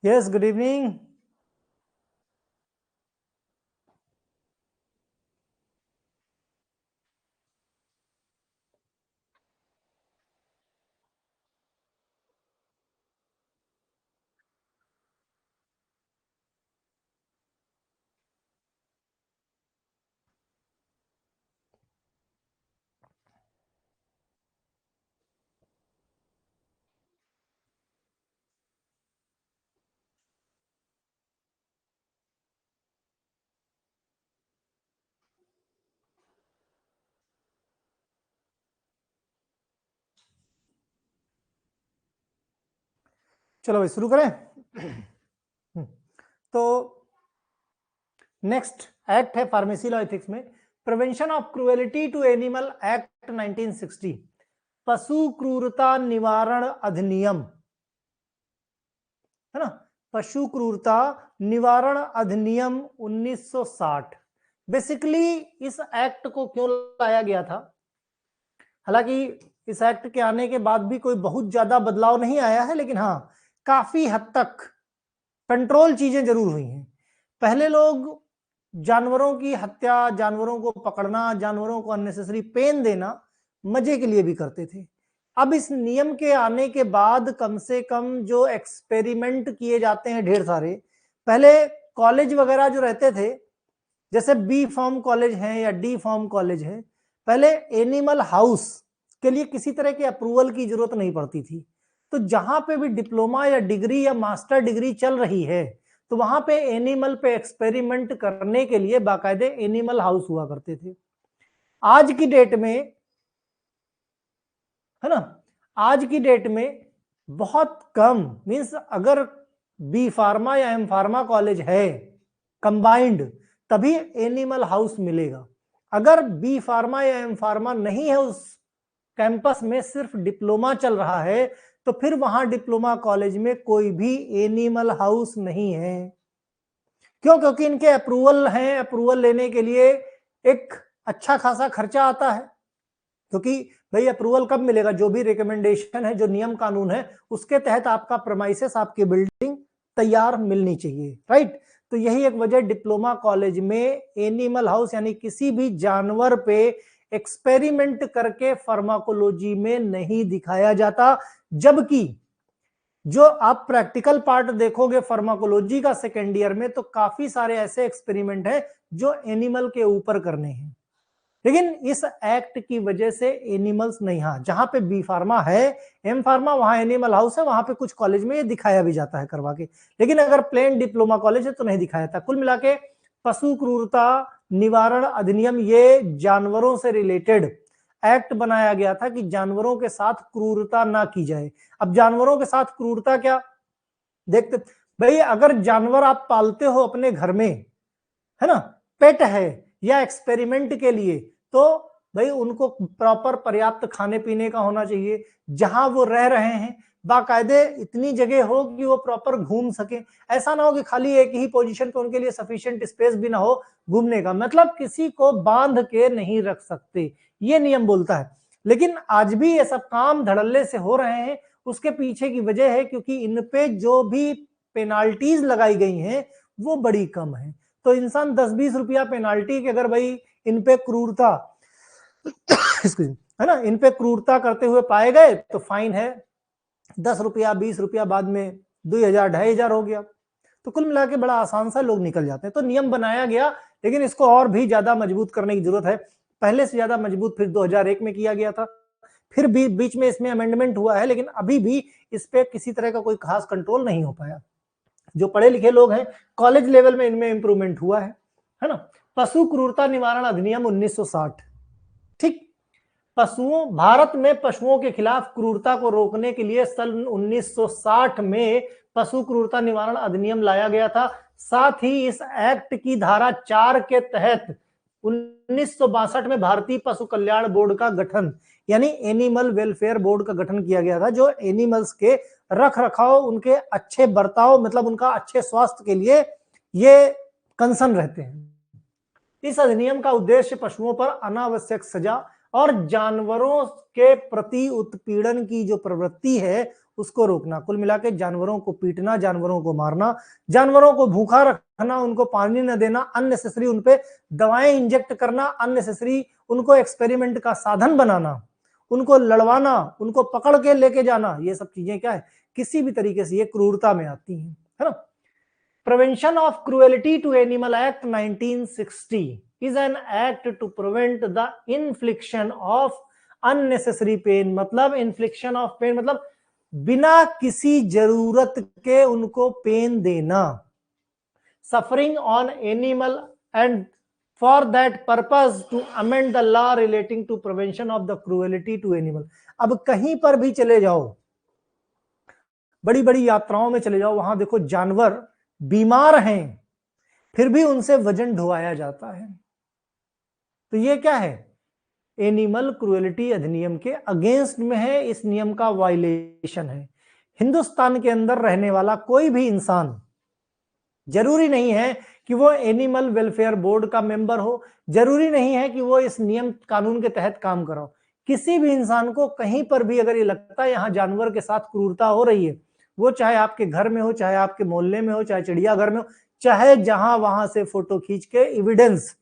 Yes, good evening. चलो भाई शुरू करें। तो नेक्स्ट एक्ट है फार्मेसी लॉ एथिक्स में, prevention of cruelty to animal act 1960, पशु क्रूरता निवारण अधिनियम, है ना, पशु क्रूरता निवारण अधिनियम 1960। बेसिकली इस एक्ट को क्यों लाया गया था? हालांकि इस एक्ट के आने के बाद भी कोई बहुत ज्यादा बदलाव नहीं आया है, लेकिन हाँ काफी हद तक कंट्रोल चीजें जरूर हुई हैं। पहले लोग जानवरों की हत्या, जानवरों को पकड़ना, जानवरों को अननेसेसरी पेन देना मजे के लिए भी करते थे। अब इस नियम के आने के बाद कम से कम जो एक्सपेरिमेंट किए जाते हैं ढेर सारे, पहले कॉलेज वगैरह जो रहते थे, जैसे बी फार्म कॉलेज है या डी फार्म कॉलेज है, पहले एनिमल हाउस के लिए किसी तरह के अप्रूवल की जरूरत नहीं पड़ती थी। तो जहां पे भी डिप्लोमा या डिग्री या मास्टर डिग्री चल रही है, तो वहां पे एनिमल पे एक्सपेरिमेंट करने के लिए बाकायदे एनिमल हाउस हुआ करते थे। आज की डेट में, है ना, आज की डेट में बहुत कम, मींस अगर बी फार्मा या एम फार्मा कॉलेज है कंबाइंड, तभी एनिमल हाउस मिलेगा। अगर बी फार्मा या एम फार्मा नहीं है, उस कैंपस में सिर्फ डिप्लोमा चल रहा है, तो फिर वहां डिप्लोमा कॉलेज में कोई भी एनिमल हाउस नहीं है। क्यों? क्योंकि इनके अप्रूवल हैं, अप्रूवल लेने के लिए एक अच्छा खासा खर्चा आता है। क्योंकि भाई अप्रूवल कब मिलेगा? जो भी रिकमेंडेशन है, जो नियम कानून है, उसके तहत आपका प्रेमाइसेस, आपकी बिल्डिंग तैयार मिलनी चाहिए, राइट? तो यही एक वजह, डिप्लोमा कॉलेज में एनिमल हाउस यानी किसी भी जानवर पे एक्सपेरिमेंट करके फार्माकोलॉजी में नहीं दिखाया जाता। जबकि जो आप प्रैक्टिकल पार्ट देखोगे फार्माकोलॉजी का सेकेंड ईयर में, तो काफी सारे ऐसे एक्सपेरिमेंट हैं जो एनिमल के ऊपर करने हैं। लेकिन इस एक्ट की वजह से एनिमल्स नहीं, हाँ जहां पे बी फार्मा है, एम फार्मा, वहां एनिमल हाउस है, वहां पे कुछ कॉलेज में ये दिखाया भी जाता है करवा के। लेकिन अगर प्लेन डिप्लोमा कॉलेज है तो नहीं दिखाया जाता। कुल मिला के पशु क्रूरता निवारण अधिनियम ये जानवरों से रिलेटेड एक्ट बनाया गया था कि जानवरों के साथ क्रूरता ना की जाए। अब जानवरों के साथ क्रूरता क्या देखते भाई, अगर जानवर आप पालते हो अपने घर में, है ना, पेट है या एक्सपेरिमेंट के लिए, तो भाई उनको प्रॉपर पर्याप्त खाने पीने का होना चाहिए। जहां वो रह रहे हैं बाकायदे इतनी जगह हो कि वो प्रॉपर घूम सके। ऐसा ना हो कि खाली एक ही पोजीशन पे उनके लिए सफिशिएंट स्पेस भी ना हो घूमने का, मतलब किसी को बांध के नहीं रख सकते, ये नियम बोलता है। लेकिन आज भी ये सब काम धड़ल्ले से हो रहे हैं। उसके पीछे की वजह है क्योंकि इन पे जो भी पेनाल्टीज लगाई गई हैं वो बड़ी कम है। तो इंसान 10-20 रुपया पेनाल्टी के अगर भाई इन पे क्रूरता है ना, इन पे क्रूरता करते हुए पाए गए तो फाइन है 10 रुपया 20 रुपया, बाद में 2000 2500 हो गया। तो कुल मिला के बड़ा आसान सा लोग निकल जाते हैं। तो नियम बनाया गया, लेकिन इसको और भी ज्यादा मजबूत करने की जरूरत है। पहले से ज्यादा मजबूत फिर 2001 में किया गया था, फिर भी बीच में इसमें अमेंडमेंट हुआ है, लेकिन अभी भी इस पे किसी तरह का कोई खास कंट्रोल नहीं हो पाया। जो पढ़े लिखे लोग हैं, कॉलेज लेवल में इनमें इंप्रूवमेंट हुआ है ना। पशु क्रूरता निवारण अधिनियम 1960, ठीक। पशुओं, भारत में पशुओं के खिलाफ क्रूरता को रोकने के लिए सन 1960 में पशु क्रूरता निवारण अधिनियम लाया गया था। साथ ही इस एक्ट की धारा 4 के तहत 1962 में भारतीय पशु कल्याण बोर्ड का गठन, यानी एनिमल वेलफेयर बोर्ड का गठन किया गया था, जो एनिमल्स के रख रखाव, उनके अच्छे बर्ताव, मतलब उनका अच्छे स्वास्थ्य के लिए ये कंसर्न रहते हैं। इस अधिनियम का उद्देश्य पशुओं पर अनावश्यक सजा और जानवरों के प्रति उत्पीड़न की जो प्रवृत्ति है उसको रोकना। कुल मिला के जानवरों को पीटना, जानवरों को मारना, जानवरों को भूखा रखना, उनको पानी न देना, अननेसेसरी उनपे दवाएं इंजेक्ट करना, अननेसेसरी उनको एक्सपेरिमेंट का साधन बनाना, उनको लड़वाना, उनको पकड़ के लेके जाना, ये सब चीजें क्या है, किसी भी तरीके से ये क्रूरता में आती हैं, है ना। Prevention of cruelty to animal act 1960 is an act to prevent the infliction of unnecessary pain। मतलब infliction of pain मतलब बिना किसी जरूरत के उनको पेन देना, suffering on animal, and for that purpose to amend the law relating to prevention of the cruelty to animal। अब कहीं पर भी चले जाओ, बड़ी बड़ी यात्राओं में चले जाओ, वहां देखो जानवर बीमार हैं फिर भी उनसे वजन ढोवाया जाता है, तो ये क्या है, एनिमल क्रूएलिटी अधिनियम के अगेंस्ट में है, इस नियम का वायलेशन है। हिंदुस्तान के अंदर रहने वाला कोई भी इंसान, जरूरी नहीं है कि वो एनिमल वेलफेयर बोर्ड का मेंबर हो, जरूरी नहीं है कि वो इस नियम कानून के तहत काम करो, किसी भी इंसान को कहीं पर भी अगर ये लगता है यहां जानवर के साथ क्रूरता हो रही है, वो चाहे आपके घर में हो, चाहे आपके मोहल्ले में हो, चाहे चिड़ियाघर में हो, चाहे जहां वहां से फोटो खींच के एविडेंस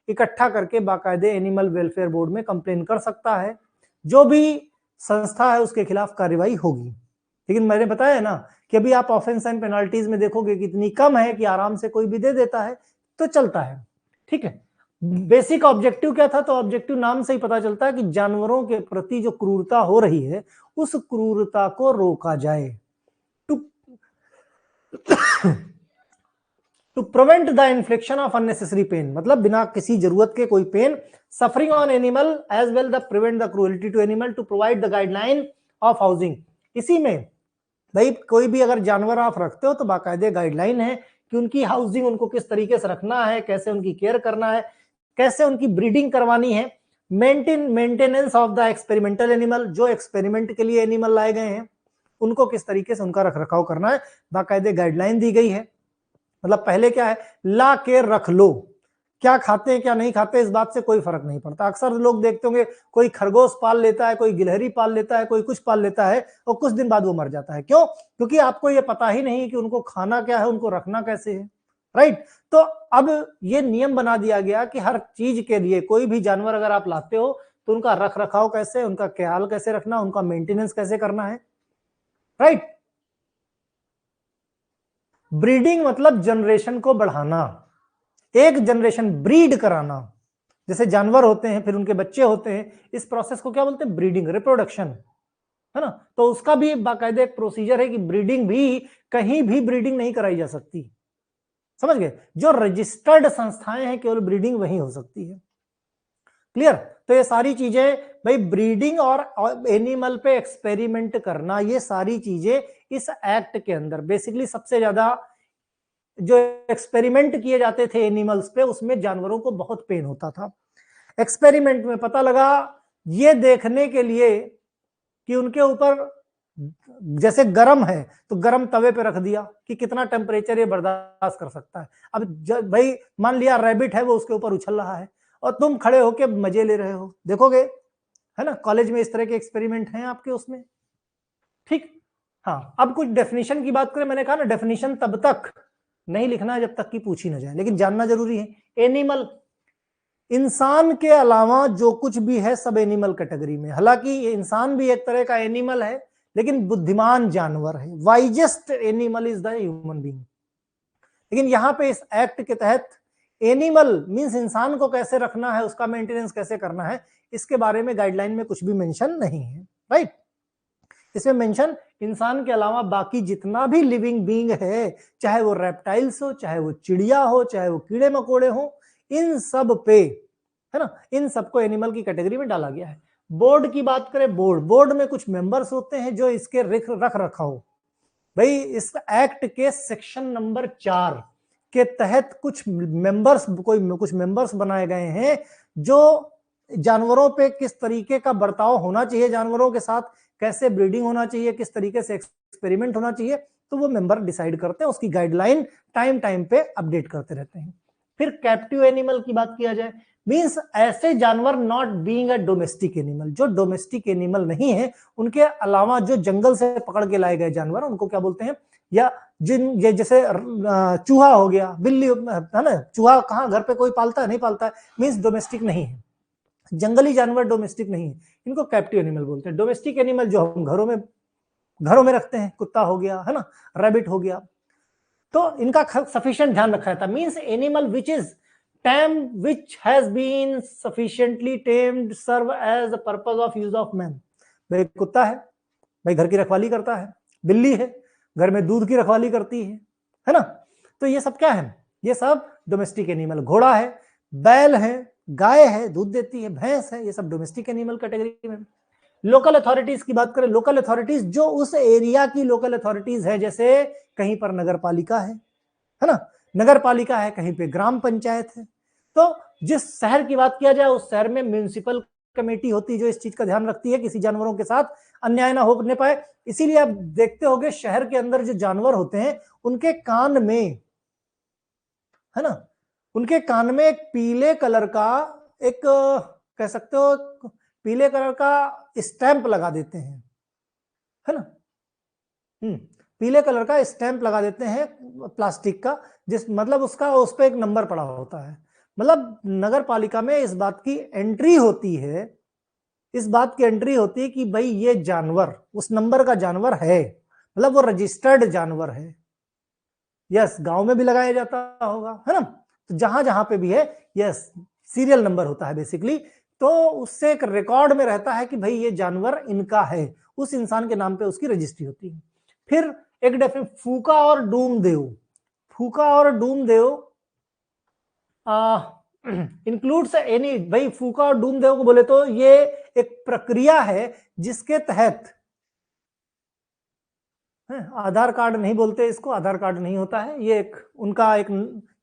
इकट्ठा करके बाकायदे एनिमल वेलफेयर बोर्ड में कंप्लेन कर सकता है, जो भी संस्था है उसके खिलाफ कार्रवाई होगी। लेकिन मैंने बताया ना कि अभी आप ऑफेंस एंड पेनाल्टीज में देखोगे कि इतनी कम है कि आराम से कोई भी दे देता है तो चलता है, ठीक है। बेसिक ऑब्जेक्टिव क्या था, तो ऑब्जेक्टिव नाम से ही पता चलता है कि जानवरों के प्रति जो क्रूरता हो रही है उस क्रूरता को रोका जाए। To prevent the infliction of unnecessary pain मतलब बिना किसी जरूरत के कोई pain, suffering on animal as well the prevent the cruelty to animal, to provide the guideline of housing. इसी में भाई कोई भी अगर जानवर आप रखते हो तो बाकायदे गाइडलाइन है कि उनकी हाउसिंग, उनको किस तरीके से रखना है, कैसे उनकी केयर करना है, कैसे उनकी ब्रीडिंग करवानी है, maintenance of the experimental animal, जो एक्सपेरिमेंट के लिए एनिमल लाए गए हैं उनको किस तरीके से उनका रखरखाव करना है, बाकायदे गाइडलाइन दी गई है। मतलब पहले क्या है, ला के रख लो, क्या खाते हैं क्या नहीं खाते इस बात से कोई फर्क नहीं पड़ता। अक्सर लोग देखते होंगे कोई खरगोश पाल लेता है, कोई गिलहरी पाल लेता है, कोई कुछ पाल लेता है और कुछ दिन बाद वो मर जाता है, क्यों? क्योंकि आपको ये पता ही नहीं कि उनको खाना क्या है, उनको रखना कैसे है, राइट। तो अब ये नियम बना दिया गया कि हर चीज के लिए, कोई भी जानवर अगर आप लाते हो तो उनका रख रखाव कैसे, उनका ख्याल कैसे रखना, उनका मेंटेनेंस कैसे करना है, राइट। ब्रीडिंग मतलब जनरेशन को बढ़ाना, एक जनरेशन ब्रीड कराना, जैसे जानवर होते हैं फिर उनके बच्चे होते हैं, इस प्रोसेस को क्या बोलते हैं, ब्रीडिंग, रिप्रोडक्शन, है ना। तो उसका भी बाकायदे एक प्रोसीजर है कि ब्रीडिंग भी कहीं भी ब्रीडिंग नहीं कराई जा सकती, समझ गए, जो रजिस्टर्ड संस्थाएं हैं केवल ब्रीडिंग वहीं हो सकती है, क्लियर। तो ये सारी चीजें भाई, ब्रीडिंग और एनिमल पे एक्सपेरिमेंट करना, ये सारी चीजें इस एक्ट के अंदर बेसिकली सबसे ज्यादा जो एक्सपेरिमेंट किए जाते थे एनिमल्स पे, उसमें जानवरों को बहुत पेन होता था। एक्सपेरिमेंट में पता लगा, ये देखने के लिए कि उनके ऊपर जैसे गर्म है तो गर्म तवे पे रख दिया कि कितना टेम्परेचर ये बर्दाश्त कर सकता है। अब भाई मान लिया रैबिट है, वो उसके ऊपर उछल रहा है और तुम खड़े होके मजे ले रहे हो, देखोगे, है ना। कॉलेज में इस तरह के एक्सपेरिमेंट हैं आपके उसमें, ठीक। हाँ, अब कुछ डेफिनेशन की बात करें, मैंने कहा ना डेफिनेशन तब तक नहीं लिखना है जब तक कि पूछी ना जाए, लेकिन जानना जरूरी है। एनिमल, इंसान के अलावा जो कुछ भी है सब एनिमल कैटेगरी में। हालांकि इंसान भी एक तरह का एनिमल है, लेकिन बुद्धिमान जानवर है, wisest animal is the human being. लेकिन यहां पे इस एक्ट के तहत एनिमल मींस इंसान को कैसे रखना है, उसका मेंटेनेंस कैसे करना है, इसके बारे में गाइडलाइन में कुछ भी मेंशन नहीं है, राइट। इसमें मेंशन इंसान के अलावा बाकी जितना भी लिविंग बीइंग है, चाहे वो रेप्टाइल्स हो, चाहे वो चिड़िया हो, चाहे वो कीड़े मकोड़े हो, इन सब पे, है ना, इन सबको एनिमल की कैटेगरी में डाला गया है। बोर्ड की बात करें, बोर्ड में कुछ मेंबर्स होते हैं जो इसके रख रखाव, भाई इस एक्ट के सेक्शन नंबर 4 के तहत कुछ मेंबर्स बनाए गए हैं जो जानवरों पे किस तरीके का बर्ताव होना चाहिए, जानवरों के साथ कैसे ब्रीडिंग होना चाहिए, किस तरीके से एक्सपेरिमेंट होना चाहिए, तो वो मेंबर डिसाइड करते हैं, उसकी गाइडलाइन टाइम पे अपडेट करते रहते हैं। फिर कैप्टिव एनिमल की बात किया जाए, मींस ऐसे जानवर not being a domestic animal, जो डोमेस्टिक एनिमल नहीं है, उनके अलावा जो जंगल से पकड़ के लाए गए जानवर, उनको क्या बोलते हैं, या जिन ये जैसे चूहा हो गया, बिल्ली है ना, चूहा कहाँ घर पे कोई पालता है, नहीं पालता है, मींस डोमेस्टिक नहीं है, जंगली जानवर डोमेस्टिक नहीं है, इनको कैप्टिव एनिमल बोलते हैं। डोमेस्टिक एनिमल जो हम घरों में रखते हैं, कुत्ता हो गया, है ना, रैबिट हो गया, तो इनका सफिशिएंट ध्यान रखा जाता है, means animal which is tame which has been sufficiently tamed serve as the purpose of use of man. भाई कुत्ता है, भाई घर की रखवाली करता है, बिल्ली है, घर में दूध की रखवाली करती है ना, तो ये सब क्या है, ये सब डोमेस्टिक एनिमल। घोड़ा है, बैल है, गाय है, दूध देती है, भैंस है, ये सब डोमेस्टिक एनिमल कैटेगरी में। लोकल अथॉरिटीज की बात करें, लोकल अथॉरिटीज जो उस एरिया की लोकल अथॉरिटीज है, जैसे कहीं पर नगर पालिका है ना, नगर पालिका है, कहीं पे ग्राम पंचायत है, तो जिस शहर की बात किया जाए उस शहर में म्युनिसिपल कमेटी होती है जो इस चीज का ध्यान रखती है किसी जानवरों के साथ अन्याय ना होने पाए। इसीलिए आप देखते होंगे शहर के अंदर जो जानवर होते हैं उनके कान में, है ना, उनके कान में एक पीले कलर का, एक कह सकते हो पीले कलर का स्टैंप लगा देते हैं, है ना, पीले कलर का स्टैंप लगा देते हैं प्लास्टिक का, जिस मतलब उसका उस पर एक नंबर पड़ा होता है, मतलब नगर पालिका में इस बात की एंट्री होती है, इस बात की एंट्री होती है कि भाई ये जानवर उस नंबर का जानवर है, मतलब वो रजिस्टर्ड जानवर है। यस, गांव में भी लगाया जाता होगा, है ना, तो जहां जहां पे भी है, यस, सीरियल नंबर होता है बेसिकली, तो उससे एक रिकॉर्ड में रहता है कि भाई ये जानवर इनका है, उस इंसान के नाम पे उसकी रजिस्ट्री होती है। फिर एक डेफिनेशन, फूका और डूमदेव, फूका और डूमदेव इंक्लूड्स एनी, भाई फूका और डूमदेव को बोले तो ये एक प्रक्रिया है जिसके तहत, आधार कार्ड नहीं बोलते इसको, आधार कार्ड नहीं होता है, ये एक उनका एक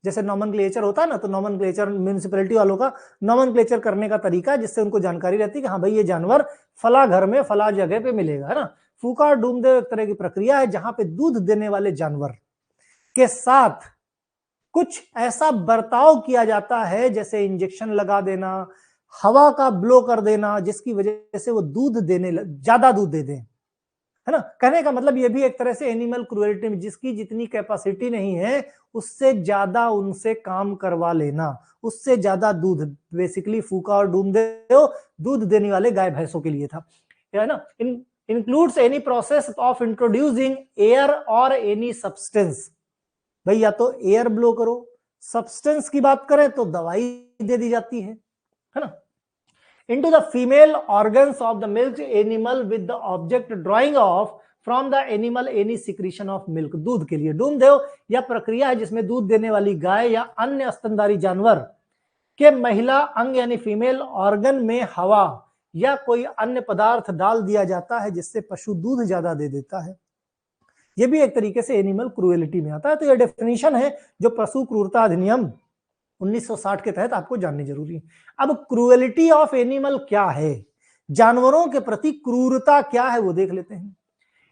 जैसे नॉमनक्लेचर होता है ना, तो नॉमनक्लेचर म्युनिसिपैलिटी वालों का नॉमनक्लेचर करने का तरीका है जिससे उनको जानकारी रहती है कि हाँ भाई ये जानवर फला घर में फला जगह पे मिलेगा, है ना। फूका और डूमदेव एक तरह की प्रक्रिया है जहां पे दूध देने वाले जानवर के साथ कुछ ऐसा बर्ताव किया जाता है, जैसे इंजेक्शन लगा देना, हवा का ब्लो कर देना, जिसकी वजह से वो दूध देने ज्यादा दूध दे दें, है ना। कहने का मतलब ये भी एक तरह से एनिमल क्रूएल्टी में जिसकी जितनी कैपेसिटी नहीं है उससे ज्यादा उनसे काम करवा लेना, उससे ज्यादा दूध, बेसिकली फूका और डूमदेव दूध देने वाले गाय भैंसों के लिए था, है ना। Includes any process of introducing air और एनी सब्सटेंस, भाई या तो एयर ब्लो करो, सब्सटेंस की बात करें तो दवाई दे दी जाती है ना, into the female organs of the milk animal with the object drawing off from the animal any secretion of milk, दूध के लिए डूमदेव यह प्रक्रिया है जिसमें दूध देने वाली गाय या अन्य स्तनधारी जानवर के महिला अंग यानी फीमेल ऑर्गन में हवा या कोई अन्य पदार्थ डाल दिया जाता है जिससे पशु दूध ज्यादा दे देता है। यह भी एक तरीके से एनिमल क्रूएलिटी में आता है। तो यह डेफिनेशन है जो पशु क्रूरता अधिनियम 1960 के तहत आपको जाननी जरूरी है। अब क्रूएलिटी ऑफ एनिमल क्या है, जानवरों के प्रति क्रूरता क्या है वो देख लेते हैं।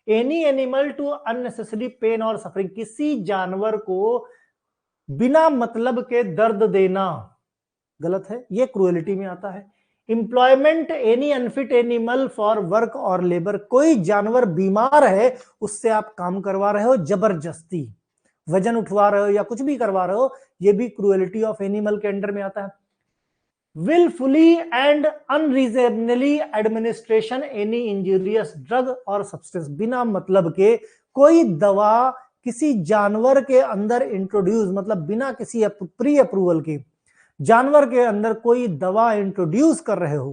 Any animal to unnecessary pain और सफरिंग, किसी जानवर को बिना मतलब के दर्द देना गलत है, ये क्रूएलिटी में आता है। Employment any unfit animal for work और लेबर, कोई जानवर बीमार है उससे आप काम करवा रहे हो जबरदस्ती, वजन उठवा रहे हो या कुछ भी करवा रहे हो, ये भी क्रूएलिटी ऑफ एनिमल के अंडर में आता है। Wilfully and unreasonably administration any injurious drug और सब्सटेंस, बिना मतलब के कोई दवा किसी जानवर के अंदर इंट्रोड्यूस, मतलब बिना किसी प्री अप्रूवल के जानवर के अंदर कोई दवा इंट्रोड्यूस कर रहे हो,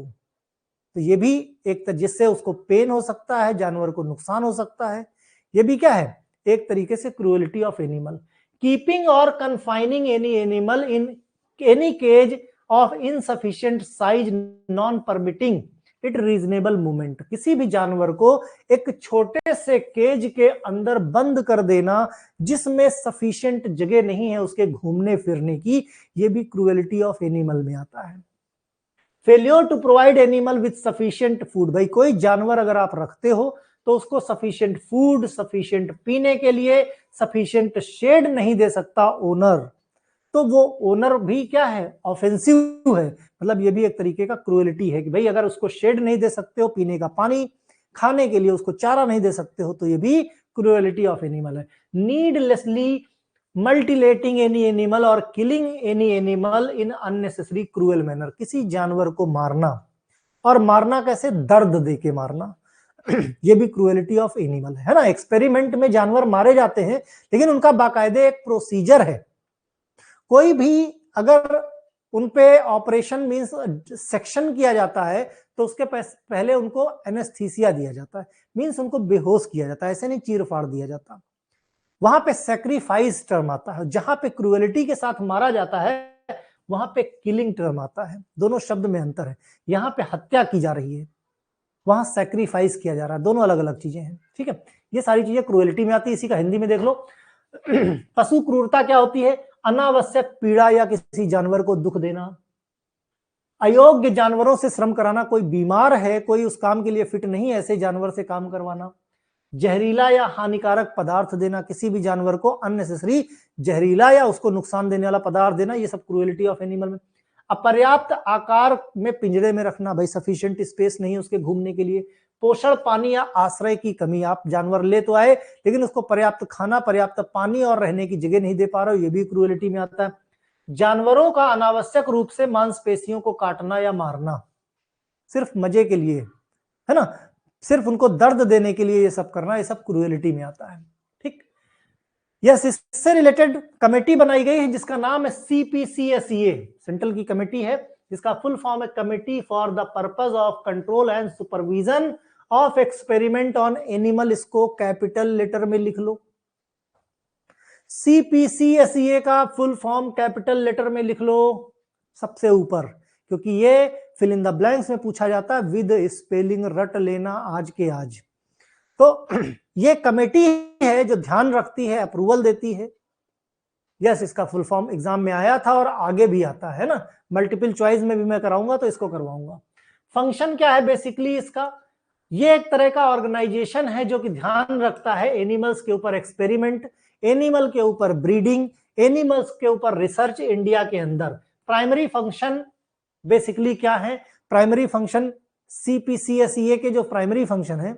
तो ये भी एक जिससे उसको पेन हो सकता है, जानवर को नुकसान हो सकता है, ये भी क्या है, एक तरीके से क्रूएलिटी ऑफ एनिमल। कीपिंग और confining any animal in any cage of insufficient size non permitting it reasonable movement, किसी भी जानवर को एक छोटे से केज के अंदर बंद कर देना जिसमें सफिशिएंट जगह नहीं है उसके घूमने फिरने की, ये भी क्रूएलिटी ऑफ एनिमल में आता है। Failure to provide animal with sufficient food, भाई कोई जानवर अगर आप रखते हो तो उसको सफिशिएंट फूड, सफिशिएंट पीने के लिए सफिशिएंट शेड नहीं दे सकता ओनर, तो वो ओनर भी क्या है, ऑफेंसिव है। मतलब ये भी एक तरीके का क्रूएलिटी है कि भाई अगर उसको शेड नहीं दे सकते हो, पीने का पानी, खाने के लिए उसको चारा नहीं दे सकते हो, तो ये भी क्रूएलिटी ऑफ एनिमल है। नीडलेसली मल्टीलेटिंग एनी एनिमल और किलिंग एनी एनिमल इन अननेसेसरी क्रूएल मैनर, किसी जानवर को मारना, और मारना कैसे, दर्द देके मारना ये भी क्रूएलिटी ऑफ एनिमल है ना। एक्सपेरिमेंट में जानवर मारे जाते हैं, लेकिन उनका बाकायदे एक प्रोसीजर है। कोई भी अगर उनपे ऑपरेशन मींस सेक्शन किया जाता है, तो उसके पहले उनको एनेस्थीसिया दिया जाता है, मींस उनको बेहोश किया जाता है, ऐसे नहीं चीर फाड़ दिया जाता। वहां पे सैक्रिफाइस टर्म आता है। जहां पे क्रूएलिटी के साथ मारा जाता है, वहां पे किलिंग टर्म आता है। दोनों शब्द में अंतर है। यहाँ पे हत्या की जा रही है, वहां सैक्रिफाइस किया जा रहा है, दोनों अलग अलग चीजें हैं। ठीक है, ये सारी चीजें क्रूएलिटी में आती है। इसी का हिंदी में देख लो पशु क्रूरता क्या होती है, अनावश्यक पीड़ा या किसी जानवर को दुख देना, अयोग्य जानवरों से श्रम कराना, कोई बीमार है, कोई उस काम के लिए फिट नहीं, ऐसे जानवर से काम करवाना, जहरीला या हानिकारक पदार्थ देना, किसी भी जानवर को अननेसेसरी जहरीला या उसको नुकसान देने वाला पदार्थ देना, ये सब क्रूएलिटी ऑफ एनिमल में। अपर्याप्त आकार में पिंजरे में रखना, भाई सफिशिएंट स्पेस नहीं उसके घूमने के लिए, पोषण, पानी या आश्रय की कमी, आप जानवर ले तो आए लेकिन उसको पर्याप्त खाना, पर्याप्त पानी और रहने की जगह नहीं दे पा रहे हो, ये भी क्रूएलिटी में आता है। जानवरों का अनावश्यक रूप से मांसपेशियों को काटना या मारना, सिर्फ मजे के लिए, है ना, सिर्फ उनको दर्द देने के लिए ये सब करना, ये सब क्रूएलिटी में आता है। ठीक, यस, इससे रिलेटेड कमेटी बनाई गई है जिसका नाम है CPCSEA, सेंट्रल की कमेटी है, जिसका फुल फॉर्म है committee for the purpose of control and supervision of experiment on animal. इसको कैपिटल लेटर में लिख लो, CPCSEA का फुल फॉर्म कैपिटल लेटर में लिख लो सबसे ऊपर, क्योंकि ये फिल इन द ब्लैंक्स में पूछा जाता है, विद स्पेलिंग रट लेना आज के आज। तो ये कमेटी है जो ध्यान रखती है, अप्रूवल देती है। यस, इसका फुल फॉर्म एग्जाम में आया था और आगे भी आता है ना, मल्टीपल चॉइस में भी मैं कराऊंगा तो इसको करवाऊंगा। फंक्शन क्या है बेसिकली इसका, ये एक तरह का ऑर्गेनाइजेशन है जो कि ध्यान रखता है एनिमल्स के ऊपर एक्सपेरिमेंट, एनिमल के ऊपर ब्रीडिंग, एनिमल्स के ऊपर रिसर्च इंडिया के अंदर। प्राइमरी फंक्शन बेसिकली क्या है, प्राइमरी फंक्शन CPCSEA के जो प्राइमरी फंक्शन है,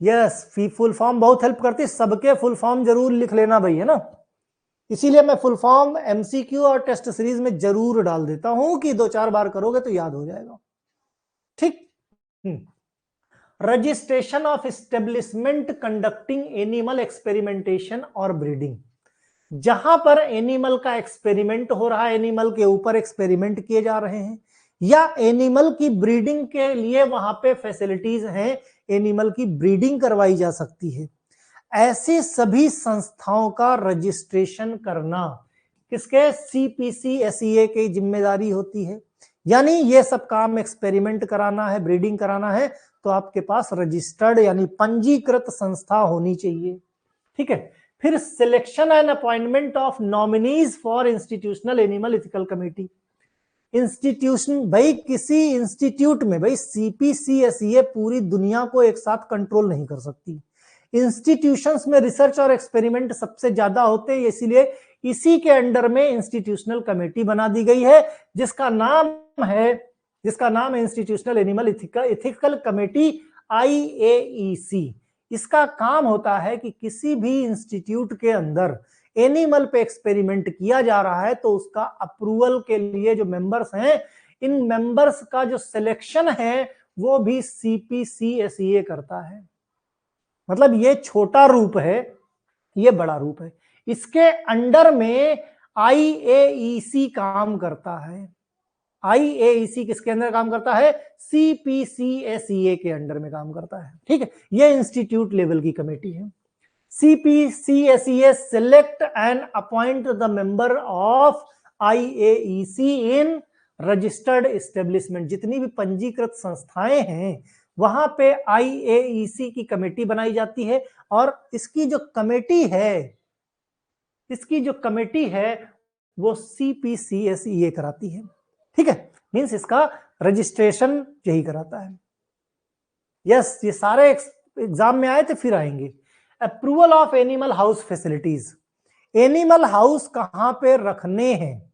यस, फुल फॉर्म बहुत हेल्प करती है, सबके फुल फॉर्म जरूर लिख लेना भाई, है ना। इसीलिए मैं फुल फॉर्म MCQ और टेस्ट सीरीज में जरूर डाल देता हूं कि 2-4 बार करोगे तो याद हो जाएगा। ठीक, registration of establishment conducting animal experimentation और ब्रीडिंग, जहां पर एनिमल का एक्सपेरिमेंट हो रहा है, एनिमल के ऊपर एक्सपेरिमेंट किए जा रहे हैं, या एनिमल की ब्रीडिंग के लिए वहां पे फैसिलिटीज हैं, एनिमल की ब्रीडिंग करवाई जा सकती है, ऐसी सभी संस्थाओं का रजिस्ट्रेशन करना किसके, CPCSEA की जिम्मेदारी होती है। यानी ये सब काम एक्सपेरिमेंट कराना है, ब्रीडिंग कराना है, तो आपके पास रजिस्टर्ड यानी पंजीकृत संस्था होनी चाहिए। ठीक है, फिर selection and appointment of nominees for institutional animal ethical committee. Institution, भाई किसी इंस्टीट्यूट में, भाई CPCSEA पूरी दुनिया को एक साथ कंट्रोल नहीं कर सकती, इंस्टीट्यूशंस में रिसर्च और एक्सपेरिमेंट सबसे ज्यादा होते हैं, इसीलिए इसी के अंडर में इंस्टीट्यूशनल कमेटी बना दी गई है जिसका नाम है institutional animal ethical committee, IAEC। इसका काम होता है कि किसी भी इंस्टीट्यूट के अंदर एनिमल पे एक्सपेरिमेंट किया जा रहा है तो उसका अप्रूवल के लिए जो मेंबर्स हैं, इन मेंबर्स का जो सिलेक्शन है वो भी CPCSEA करता है। मतलब ये छोटा रूप है, ये बड़ा रूप है, इसके अंडर में IAEC काम करता है। IAEC किसके अंदर काम करता है, CPCSEA के अंडर में काम करता है। ठीक है, ये इंस्टीट्यूट लेवल की कमेटी है। CPCSEA select and appoint the member of IAEC in registered establishment। जितनी भी पंजीकृत संस्थाएं हैं वहां पे IAEC की कमेटी बनाई जाती है, और इसकी जो कमेटी है वो CPCSEA कराती है। ठीक है, मींस इसका रजिस्ट्रेशन यही कराता है। यस, ये सारे एग्जाम में आए थे, फिर आएंगे। Approval of animal house facilities, animal house कहां पे रखने हैं,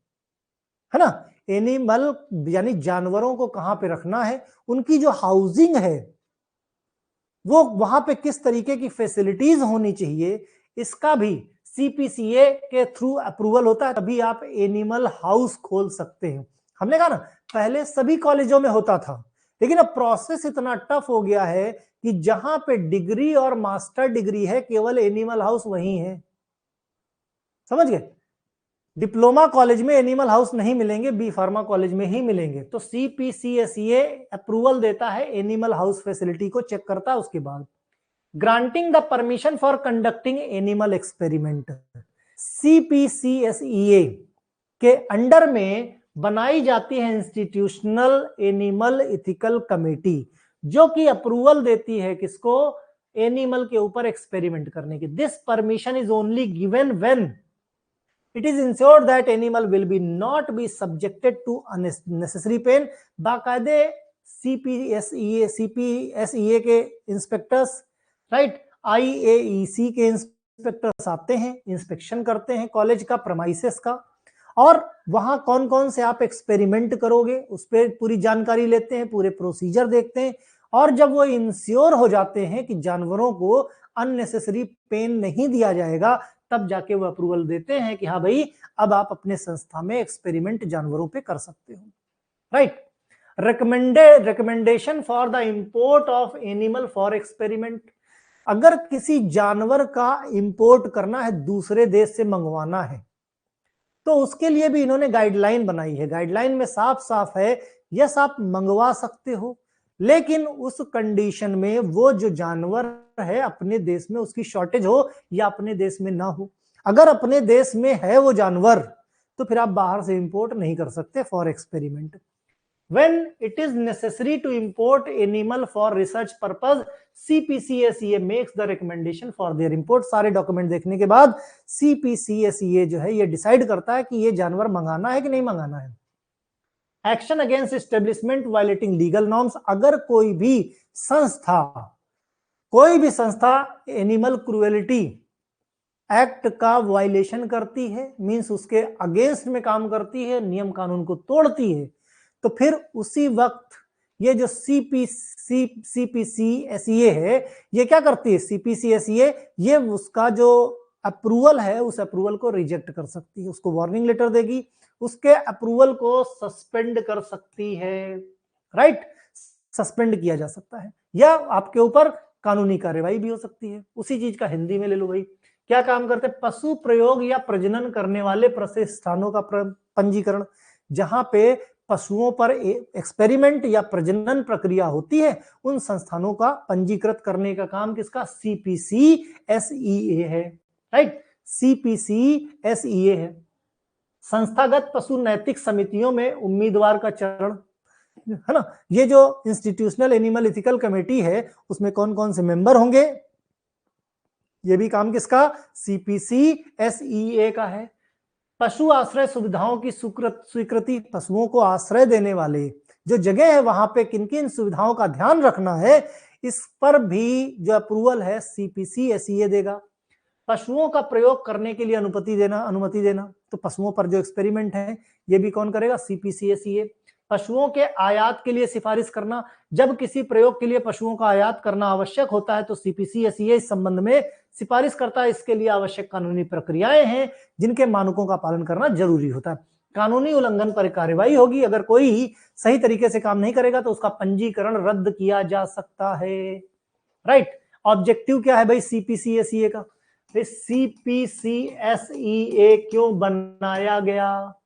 है ना, एनिमल यानी जानवरों को कहां पे रखना है, उनकी जो हाउसिंग है वो वहां पे किस तरीके की फैसिलिटीज होनी चाहिए, इसका भी सीपीसीए के थ्रू अप्रूवल होता है, तभी आप एनिमल हाउस खोल सकते हैं। हमने कहा ना पहले सभी कॉलेजों में होता था, लेकिन अब प्रोसेस इतना टफ हो गया है कि जहां पे डिग्री और मास्टर डिग्री है केवल एनिमल हाउस वही है, समझ गए। डिप्लोमा कॉलेज में एनिमल हाउस नहीं मिलेंगे, बी फार्मा कॉलेज में ही मिलेंगे। तो सीपीसीएसईए अप्रूवल देता है, एनिमल हाउस फैसिलिटी को चेक करता है, उसके बाद granting the permission for conducting animal experiment. CPCSEA के अंडर में बनाई जाती है इंस्टीट्यूशनल एनिमल इथिकल कमेटी, जो कि अप्रूवल देती है किसको, एनिमल के ऊपर एक्सपेरिमेंट करने की। This permission is only given when it is ensured that animal will be not be subjected to unnecessary pain। बाकायदे सीपीएसईए के इंस्पेक्टर्स, राइट, आईएईसी के इंस्पेक्टर्स आते हैं, इंस्पेक्शन करते हैं कॉलेज का प्रमाइसेस का, और वहां कौन कौन से आप एक्सपेरिमेंट करोगे उस पर पूरी जानकारी लेते हैं, पूरे प्रोसीजर देखते हैं, और जब वो इंश्योर हो जाते हैं कि जानवरों को अननेसेसरी पेन नहीं दिया जाएगा, तब जाके वो अप्रूवल देते हैं कि हाँ भाई अब आप अपने संस्था में एक्सपेरिमेंट जानवरों पे कर सकते हो, right. Recommendation for the import of animal for experiment. अगर किसी जानवर का इंपोर्ट करना है, दूसरे देश से मंगवाना है, तो उसके लिए भी इन्होंने गाइडलाइन बनाई है। गाइडलाइन में साफ साफ है, यस आप मंगवा सकते हो, लेकिन उस कंडीशन में वो जो जानवर है अपने देश में उसकी शॉर्टेज हो या अपने देश में ना हो। अगर अपने देश में है वो जानवर तो फिर आप बाहर से इंपोर्ट नहीं कर सकते for experiment. When it is necessary to import animal for research purpose, CPCSEA makes the recommendation for their import। सारे डॉक्यूमेंट देखने के बाद CPCSEA जो है ये डिसाइड करता है कि ये जानवर मंगाना है कि नहीं मंगाना है। Action against establishment violating legal norms. अगर कोई भी संस्था एनिमल क्रूएलिटी एक्ट का वायलेशन करती है, मींस उसके अगेंस्ट में काम करती है, नियम कानून को तोड़ती है, तो फिर उसी वक्त ये जो सीपीसीएसईए है ये क्या करती है, सीपीसीएसईए ये उसका जो अप्रूवल है उस अप्रूवल को रिजेक्ट कर सकती है, उसको वार्निंग लेटर देगी, उसके अप्रूवल को सस्पेंड कर सकती है, राइट, सस्पेंड किया जा सकता है, या आपके ऊपर कानूनी कार्रवाई भी हो सकती है। उसी चीज का हिंदी में ले लो भाई, क्या काम करते हैं, पशु प्रयोग या प्रजनन करने वाले प्रतिष्ठानों का पंजीकरण। जहां पे पशुओं पर एक्सपेरिमेंट या प्रजनन प्रक्रिया होती है उन संस्थानों का पंजीकृत करने का काम किसका, सीपीसीएसईए है, राइट, सीपीसीएसईए है। संस्थागत पशु नैतिक समितियों में उम्मीदवार का चरण, है ना, ये जो इंस्टीट्यूशनल एनिमल इथिकल कमेटी है उसमें कौन कौन से मेंबर होंगे, ये भी काम किसका, सीपीसीएसईए का है। पशु आश्रय सुविधाओं की स्वीकृति, पशुओं को आश्रय देने वाले जो जगह है वहां पे किन किन सुविधाओं का ध्यान रखना है, इस पर भी जो अप्रूवल है सीपीसीएसईए देगा। पशुओं का प्रयोग करने के लिए अनुमति देना, तो पशुओं पर जो एक्सपेरिमेंट है ये भी कौन करेगा, सीपीसीएसईए। पशुओं के आयात के लिए सिफारिश करना, जब किसी प्रयोग के लिए पशुओं का आयात करना आवश्यक होता है तो सीपीसीएसईए इस संबंध में सिफारिश करता है। इसके लिए आवश्यक कानूनी प्रक्रियाएं हैं जिनके मानकों का पालन करना जरूरी होता है। कानूनी उल्लंघन पर कार्रवाई होगी, अगर कोई सही तरीके से काम नहीं करेगा तो उसका पंजीकरण रद्द किया जा सकता है, राइट। ऑब्जेक्टिव क्या है भाई सीपीसीएसईए का, सीपीसीएसईए क्यों बनाया गया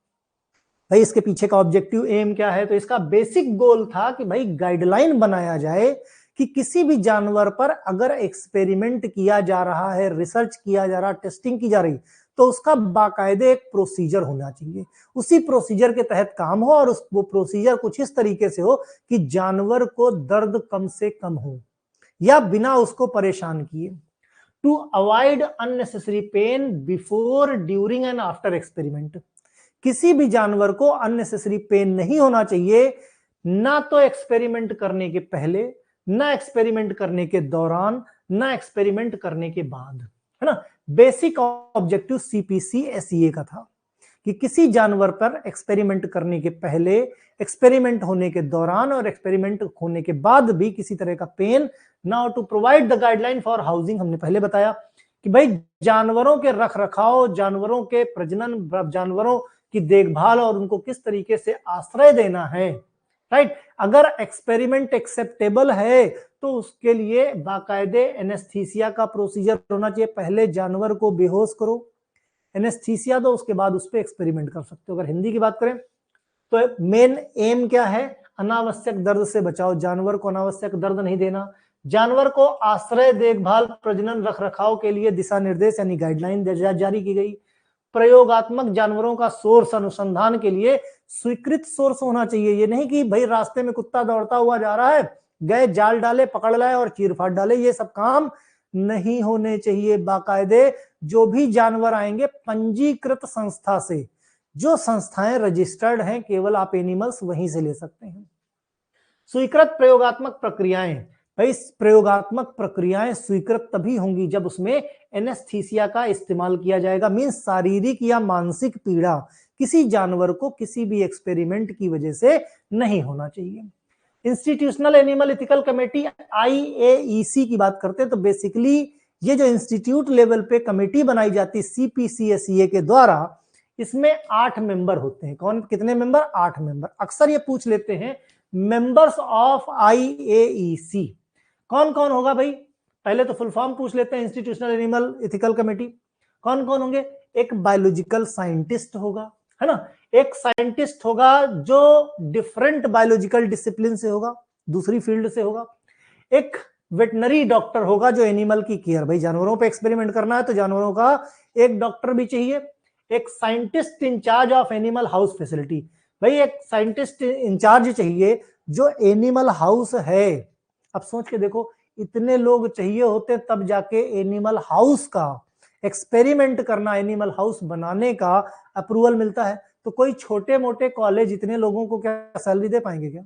भाई, इसके पीछे का ऑब्जेक्टिव एम क्या है, तो इसका बेसिक गोल था कि भाई गाइडलाइन बनाया जाए कि किसी भी जानवर पर अगर एक्सपेरिमेंट किया जा रहा है, रिसर्च किया जा रहा, टेस्टिंग की जा रही, तो उसका बाकायदे एक प्रोसीजर होना चाहिए, उसी प्रोसीजर के तहत काम हो, और वो प्रोसीजर कुछ इस तरीके से हो कि जानवर को दर्द कम से कम हो या बिना उसको परेशान किए। To avoid unnecessary pain before, during and after experiment. किसी भी जानवर को अननेसेसरी पेन नहीं होना चाहिए, ना तो एक्सपेरिमेंट करने के पहले, ना एक्सपेरिमेंट करने के दौरान, ना एक्सपेरिमेंट करने के बाद, है ना। बेसिक ऑब्जेक्टिव CPC-SEA का था कि किसी जानवर पर एक्सपेरिमेंट करने के पहले, एक्सपेरिमेंट होने के दौरान और एक्सपेरिमेंट होने के बाद भी किसी तरह का pain now to provide the guideline for housing. हमने पहले बताया कि भाई जानवरों के रख रखाव, जानवरों के प्रजनन, जानवरों की देखभाल और उनको किस तरीके से आश्रय देना है, राइट। अगर एक्सपेरिमेंट एक्सेप्टेबल है तो उसके लिए बाकायदे एनेस्थीसिया का प्रोसीजर होना चाहिए। पहले जानवर को बेहोश करो, एनेस्थीसिया दो, उसके बाद उस पर एक्सपेरिमेंट कर सकते हो। अगर हिंदी की बात करें तो मेन एम क्या है? अनावश्यक दर्द से बचाओ, जानवर को अनावश्यक दर्द नहीं देना, जानवर को आश्रय, देखभाल, प्रजनन, रख रखाव के लिए दिशा निर्देश यानी गाइडलाइन जारी की गई। प्रयोगात्मक जानवरों का सोर्स अनुसंधान के लिए स्वीकृत सोर्स होना चाहिए। ये नहीं कि भाई रास्ते में कुत्ता दौड़ता हुआ जा रहा है, गए जाल डाले, पकड़ लाए और चीर फाड़ डाले, ये सब काम नहीं होने चाहिए। बाकायदे जो भी जानवर आएंगे पंजीकृत संस्था से, जो संस्थाएं रजिस्टर्ड हैं, केवल आप एनिमल्स वहीं से ले सकते हैं। स्वीकृत प्रयोगात्मक प्रक्रियाएं, भाई प्रयोगात्मक प्रक्रियाएं स्वीकृत तभी होंगी जब उसमें एनेस्थीसिया का इस्तेमाल किया जाएगा। मींस शारीरिक या मानसिक पीड़ा किसी जानवर को किसी भी एक्सपेरिमेंट की वजह से नहीं होना चाहिए। Institutional animal ethical committee IAEC की बात करते हैं तो बेसिकली ये जो इंस्टीट्यूट लेवल पे कमेटी बनाई जाती है CPC-SEA के द्वारा, इसमें 8 मेंबर होते हैं। कौन, कितने मेंबर? 8 मेंबर। अक्सर ये पूछ लेते हैं मेंबर्स ऑफ IAEC कौन कौन होगा भाई? पहले तो फुल फॉर्म पूछ लेते हैं इंस्टीट्यूशनल एनिमल एथिकल कमेटी। कौन कौन होंगे? एक बायोलॉजिकल साइंटिस्ट होगा, है ना, एक साइंटिस्ट होगा जो डिफरेंट बायोलॉजिकल डिसिप्लिन से होगा, दूसरी फील्ड से होगा। एक वेटनरी डॉक्टर होगा जो एनिमल की केयर, भाई जानवरों पे एक्सपेरिमेंट करना है तो जानवरों का एक डॉक्टर भी चाहिए। एक scientist in charge of animal house facility, भाई एक साइंटिस्ट इंचार्ज चाहिए जो एनिमल हाउस है। अब सोच के देखो, इतने लोग चाहिए होते तब जाके एनिमल हाउस का एक्सपेरिमेंट करना, एनिमल हाउस बनाने का अप्रूवल मिलता है। तो कोई छोटे मोटे कॉलेज इतने लोगों को क्या सैलरी दे पाएंगे क्या,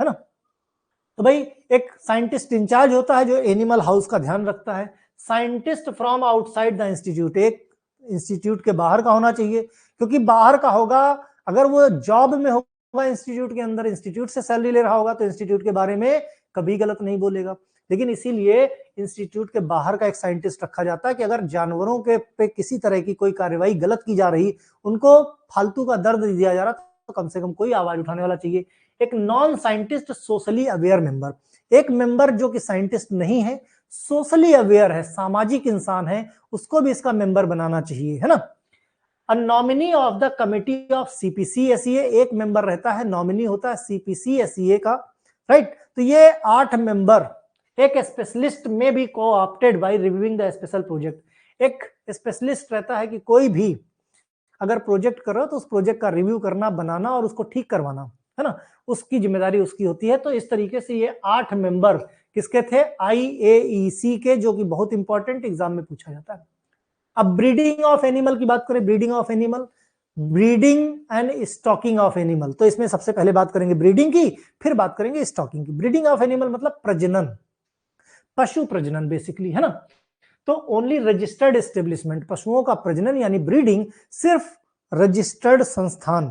है ना? तो भाई एक साइंटिस्ट इंचार्ज होता है जो एनिमल हाउस का ध्यान रखता है। Scientist from outside the institute, एक इंस्टीट्यूट के बाहर का होना चाहिए, क्योंकि बाहर का होगा, अगर वो जॉब में होगा इंस्टीट्यूट के अंदर, इंस्टीट्यूट से सैलरी ले रहा होगा तो इंस्टीट्यूट के बारे में कभी गलत नहीं बोलेगा। लेकिन इसीलिए इंस्टीट्यूट के बाहर का एक साइंटिस्ट रखा जाता है कि अगर जानवरों के पे किसी तरह की कोई कार्यवाही गलत की जा रही, उनको फालतू का दर्द दिया जा रहा, तो कम से कम कोई आवाज उठाने वाला चाहिए। एक non scientist socially aware member, एक मेंबर जो कि साइंटिस्ट नहीं है, सोशली अवेयर है, सामाजिक इंसान है, उसको भी इसका मेंबर बनाना चाहिए, है ना। A nominee of the committee of CPC-SEA, एक मेंबर रहता है, नॉमिनी होता है CPC-SEA का, राइट। तो ये 8 मेंबर, एक स्पेशलिस्ट में भी co-opted by reviewing the special project. एक स्पेशलिस्ट रहता है कि कोई भी अगर प्रोजेक्ट कर रहा हो तो उस प्रोजेक्ट का रिव्यू करना, बनाना और उसको ठीक करवाना, है ना, उसकी जिम्मेदारी उसकी होती है। तो इस तरीके से ये 8 मेंबर किसके थे? IAEC के, जो कि बहुत इंपॉर्टेंट एग्जाम में पूछा जाता है। अब ब्रीडिंग ऑफ एनिमल की बात करें, breeding of animal, breeding and stocking of animal. तो इसमें सबसे पहले बात करेंगे ब्रीडिंग की, फिर बात करेंगे स्टॉकिंग की। ब्रीडिंग ऑफ एनिमल मतलब प्रजनन, पशु प्रजनन बेसिकली, है ना। तो ओनली रजिस्टर्ड एस्टेब्लिशमेंट, पशुओं का प्रजनन यानी ब्रीडिंग सिर्फ रजिस्टर्ड संस्थान,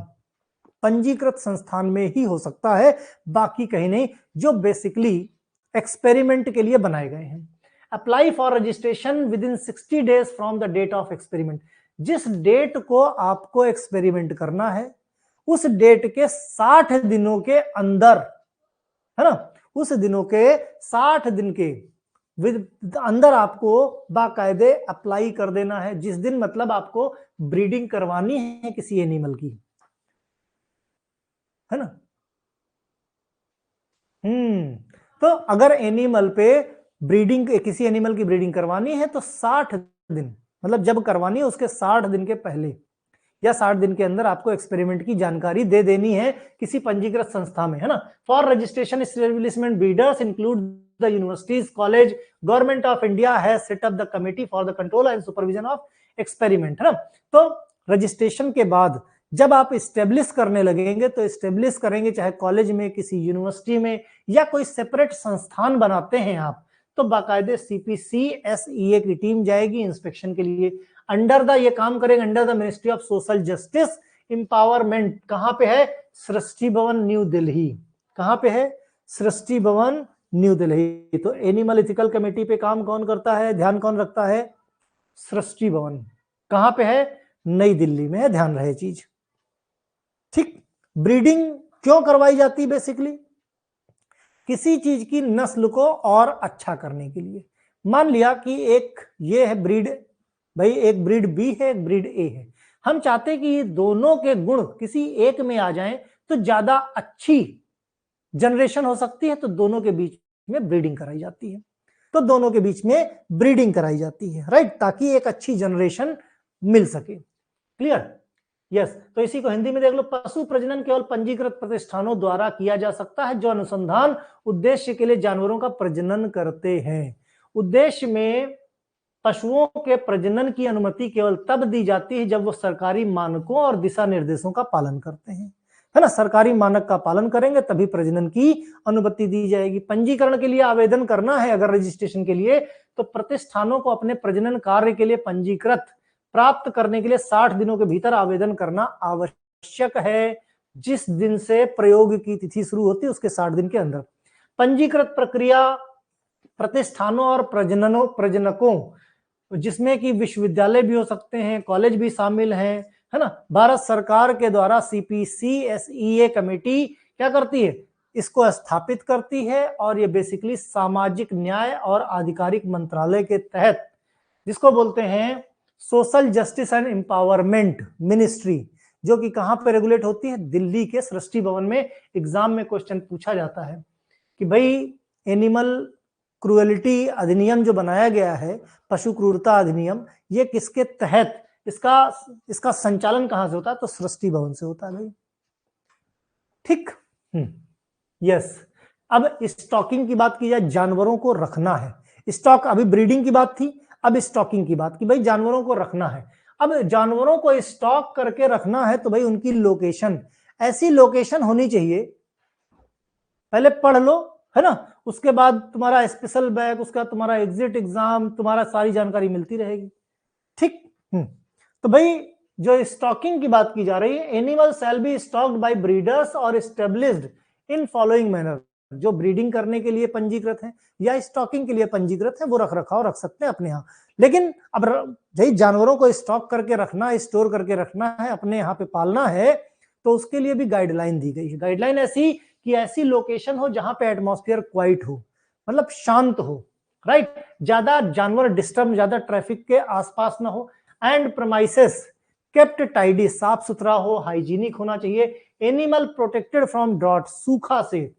पंजीकृत संस्थान में ही हो सकता है, बाकी कहीं नहीं, जो बेसिकली एक्सपेरिमेंट के लिए बनाए गए हैं। Apply for registration within 60 days from the date of experiment. जिस डेट को आपको एक्सपेरिमेंट करना है उस डेट के 60 दिनों के अंदर, है ना, उस दिनों के 60 दिन के अंदर आपको बाकायदे अप्लाई कर देना है। जिस दिन मतलब आपको ब्रीडिंग करवानी है किसी एनिमल की, है ना। तो अगर एनिमल पे ब्रीडिंग, किसी एनिमल की ब्रीडिंग करवानी है तो 60 दिन, मतलब जब करवानी है उसके 60 दिन के पहले या 60 दिन के अंदर आपको एक्सपेरिमेंट की जानकारी दे देनी है किसी पंजीकृत संस्था में, है ना। For registration establishment breeders include the universities, college, government of India has set up the committee for the control and supervision of experiment, है ना। तो रजिस्ट्रेशन के बाद जब आप स्टेब्लिश करने लगेंगे तो स्टेब्लिश करेंगे चाहे कॉलेज में, किसी यूनिवर्सिटी में, या कोई सेपरेट संस्थान बनाते हैं आप, तो बाकायदे CPCSEA की टीम जाएगी इंस्पेक्शन के लिए। अंडर द ये काम करेंगे under the ministry of social justice empowerment. कहां पे है? सृष्टि भवन न्यू दिल्ली। कहां पे है? सृष्टि भवन न्यू दिल्ली। तो एनिमल एथिकल कमेटी पे काम कौन करता है, ध्यान कौन रखता है? सृष्टि भवन। कहां पे है? नई दिल्ली में है, ध्यान रहे चीज। ठीक। ब्रीडिंग क्यों करवाई जाती है? बेसिकली किसी चीज की नस्ल को और अच्छा करने के लिए। मान लिया कि एक ये है ब्रीड, भाई एक ब्रीड बी है, एक ब्रीड ए है। हम चाहते हैं कि ये दोनों के गुण किसी एक में आ जाएं तो ज्यादा अच्छी जनरेशन हो सकती है, तो दोनों के बीच में ब्रीडिंग कराई जाती है। तो दोनों के बीच में ब्रीडिंग कराई जाती है, राइट, ताकि एक अच्छी जनरेशन मिल सके। क्लियर? यस। तो इसी को हिंदी में देख लो, पशु प्रजनन केवल पंजीकृत प्रतिष्ठानों द्वारा किया जा सकता है जो अनुसंधान उद्देश्य के लिए जानवरों का प्रजनन करते हैं। उद्देश्य में पशुओं के प्रजनन की अनुमति केवल तब दी जाती है जब वो सरकारी मानकों और दिशा निर्देशों का पालन करते हैं, है ना। सरकारी मानक का पालन करेंगे तभी प्रजनन की अनुमति दी जाएगी। पंजीकरण के लिए आवेदन करना है अगर रजिस्ट्रेशन के लिए, तो प्रतिष्ठानों को अपने प्रजनन कार्य के लिए पंजीकृत प्राप्त करने के लिए 60 दिनों के भीतर आवेदन करना आवश्यक है। जिस दिन से प्रयोग की तिथि शुरू होती है उसके 60 दिन के अंदर। पंजीकृत प्रक्रिया प्रतिष्ठानों और प्रजनकों, जिसमें कि विश्वविद्यालय भी हो सकते हैं, कॉलेज भी शामिल हैं, है ना, भारत सरकार के द्वारा CPCSEA कमेटी क्या करती है? इसको स्थापित करती है। और ये बेसिकली सामाजिक न्याय और आधिकारिक मंत्रालय के तहत, जिसको बोलते हैं social justice and empowerment ministry, जो कि कहां पे रेगुलेट होती है? दिल्ली के सृष्टि भवन में। एग्जाम में क्वेश्चन पूछा जाता है कि भाई एनिमल क्रूएलिटी अधिनियम जो बनाया गया है, पशु क्रूरता अधिनियम, ये किसके तहत, इसका संचालन कहां से होता है? तो सृष्टि भवन से होता है भाई। ठीक। यस। अब स्टॉकिंग की बात की जाए, जानवरों को रखना है। स्टॉक, अभी ब्रीडिंग की बात थी, अब स्टॉकिंग की बात की, भाई जानवरों को रखना है। अब जानवरों को स्टॉक करके रखना है तो भाई उनकी लोकेशन, ऐसी लोकेशन होनी चाहिए, पहले पढ़ लो, है ना, उसके बाद तुम्हारा स्पेशल बैग, उसके बाद तुम्हारा एग्जिट एग्जाम, तुम्हारा सारी जानकारी मिलती रहेगी। ठीक। तो भाई जो स्टॉकिंग की बात की जा रही है, animal shall be stocked by breeders और एस्टेब्लिश्ड इन फॉलोइंग मैनर। जो ब्रीडिंग करने के लिए पंजीकृत है या स्टॉकिंग के लिए पंजीकृत है वो रख रखाव रख सकते हैं अपने यहाँ। लेकिन अब भाई जानवरों को स्टॉक करके रखना, स्टोर करके रखना है, अपने यहाँ पे पालना है, तो उसके लिए भी गाइडलाइन दी गई है। गाइडलाइन ऐसी कि ऐसी लोकेशन हो जहां पे एटमॉस्फेयर क्वाइट हो, मतलब शांत हो, राइट, ज्यादा जानवर डिस्टर्ब, ज्यादा ट्रैफिक के आसपास ना हो। एंड प्रमाइसेस केप्ट टाइडी, साफ सुथरा हो, हाइजीनिक होना चाहिए। एनिमल प्रोटेक्टेड फ्रॉम ड्रॉट, सूखा से,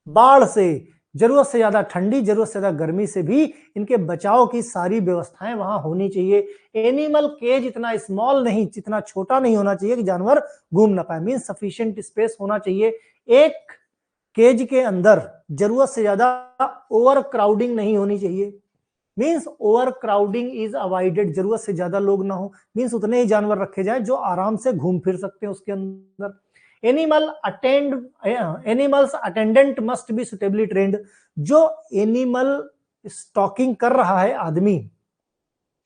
बाढ़ से, जरूरत से ज्यादा ठंडी, जरूरत से ज्यादा गर्मी से भी इनके बचाव की सारी व्यवस्थाएं वहां होनी चाहिए। एनिमल केज इतना स्मॉल नहीं, इतना छोटा नहीं होना चाहिए कि जानवर घूम ना पाए, मीन सफिशिएंट स्पेस होना चाहिए। एक केज के अंदर जरूरत से ज्यादा ओवर क्राउडिंग नहीं होनी चाहिए, means over crowding is avoided, जरूरत से ज्यादा लोग ना हो, मीन्स उतने ही जानवर रखे जाएं जो आराम से घूम फिर सकते हैं उसके अंदर। Animals attendant must be suitably trend, जो एनिमल स्टॉकिंग कर रहा है आदमी,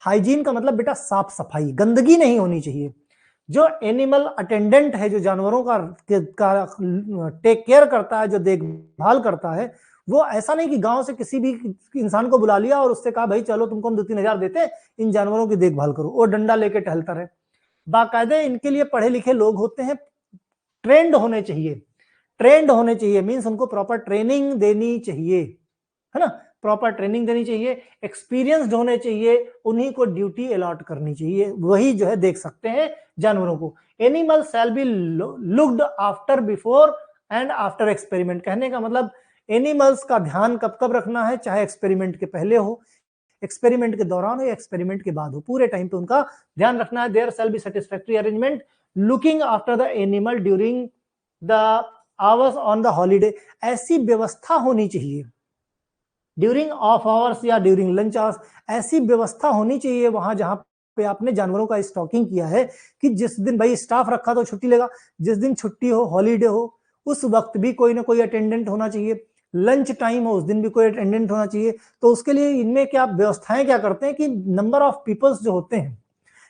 हाइजीन का मतलब बेटा साफ सफाई, गंदगी नहीं होनी चाहिए। जो एनिमल अटेंडेंट है, जो जानवरों का टेक केयर करता है, जो देखभाल करता है, वो ऐसा नहीं कि गांव से किसी भी इंसान को बुला लिया और उससे कहा भाई चलो तुमको हम 2-3 हजार देते हैं, इन जानवरों की देखभाल करो, वो डंडा लेके टहलता रहे। बाकायदे इनके लिए पढ़े लिखे लोग होते हैं, ट्रेंड होने चाहिए। ट्रेंड होने चाहिए मीन्स उनको प्रॉपर ट्रेनिंग देनी चाहिए, है ना, प्रॉपर ट्रेनिंग देनी चाहिए, एक्सपीरियंस्ड होने चाहिए, उन्हीं को ड्यूटी अलॉट करनी चाहिए, वही जो है देख सकते हैं जानवरों को। Animal shall B looked after before and after experiment, कहने का मतलब एनिमल्स का ध्यान कब कब रखना है, चाहे एक्सपेरिमेंट के पहले हो, एक्सपेरिमेंट के दौरान हो या एक्सपेरिमेंट के बाद हो, पूरे टाइम पे उनका ध्यान रखना है। There shall be satisfactory arrangement looking after the animal during the hours on the holiday, ऐसी व्यवस्था होनी चाहिए ड्यूरिंग ऑफ आवर्स या ड्यूरिंग लंच आवर्स, ऐसी व्यवस्था होनी चाहिए वहां जहां पे आपने जानवरों का स्टॉकिंग किया है कि जिस दिन भाई स्टाफ रखा तो छुट्टी लेगा, जिस दिन छुट्टी हो, हॉलीडे हो, उस वक्त भी कोई ना कोई अटेंडेंट होना चाहिए। लंच टाइम हो उस दिन भी कोई अटेंडेंट होना चाहिए। तो उसके लिए इनमें क्या व्यवस्थाएं क्या करते हैं कि नंबर ऑफ पीपल्स जो होते हैं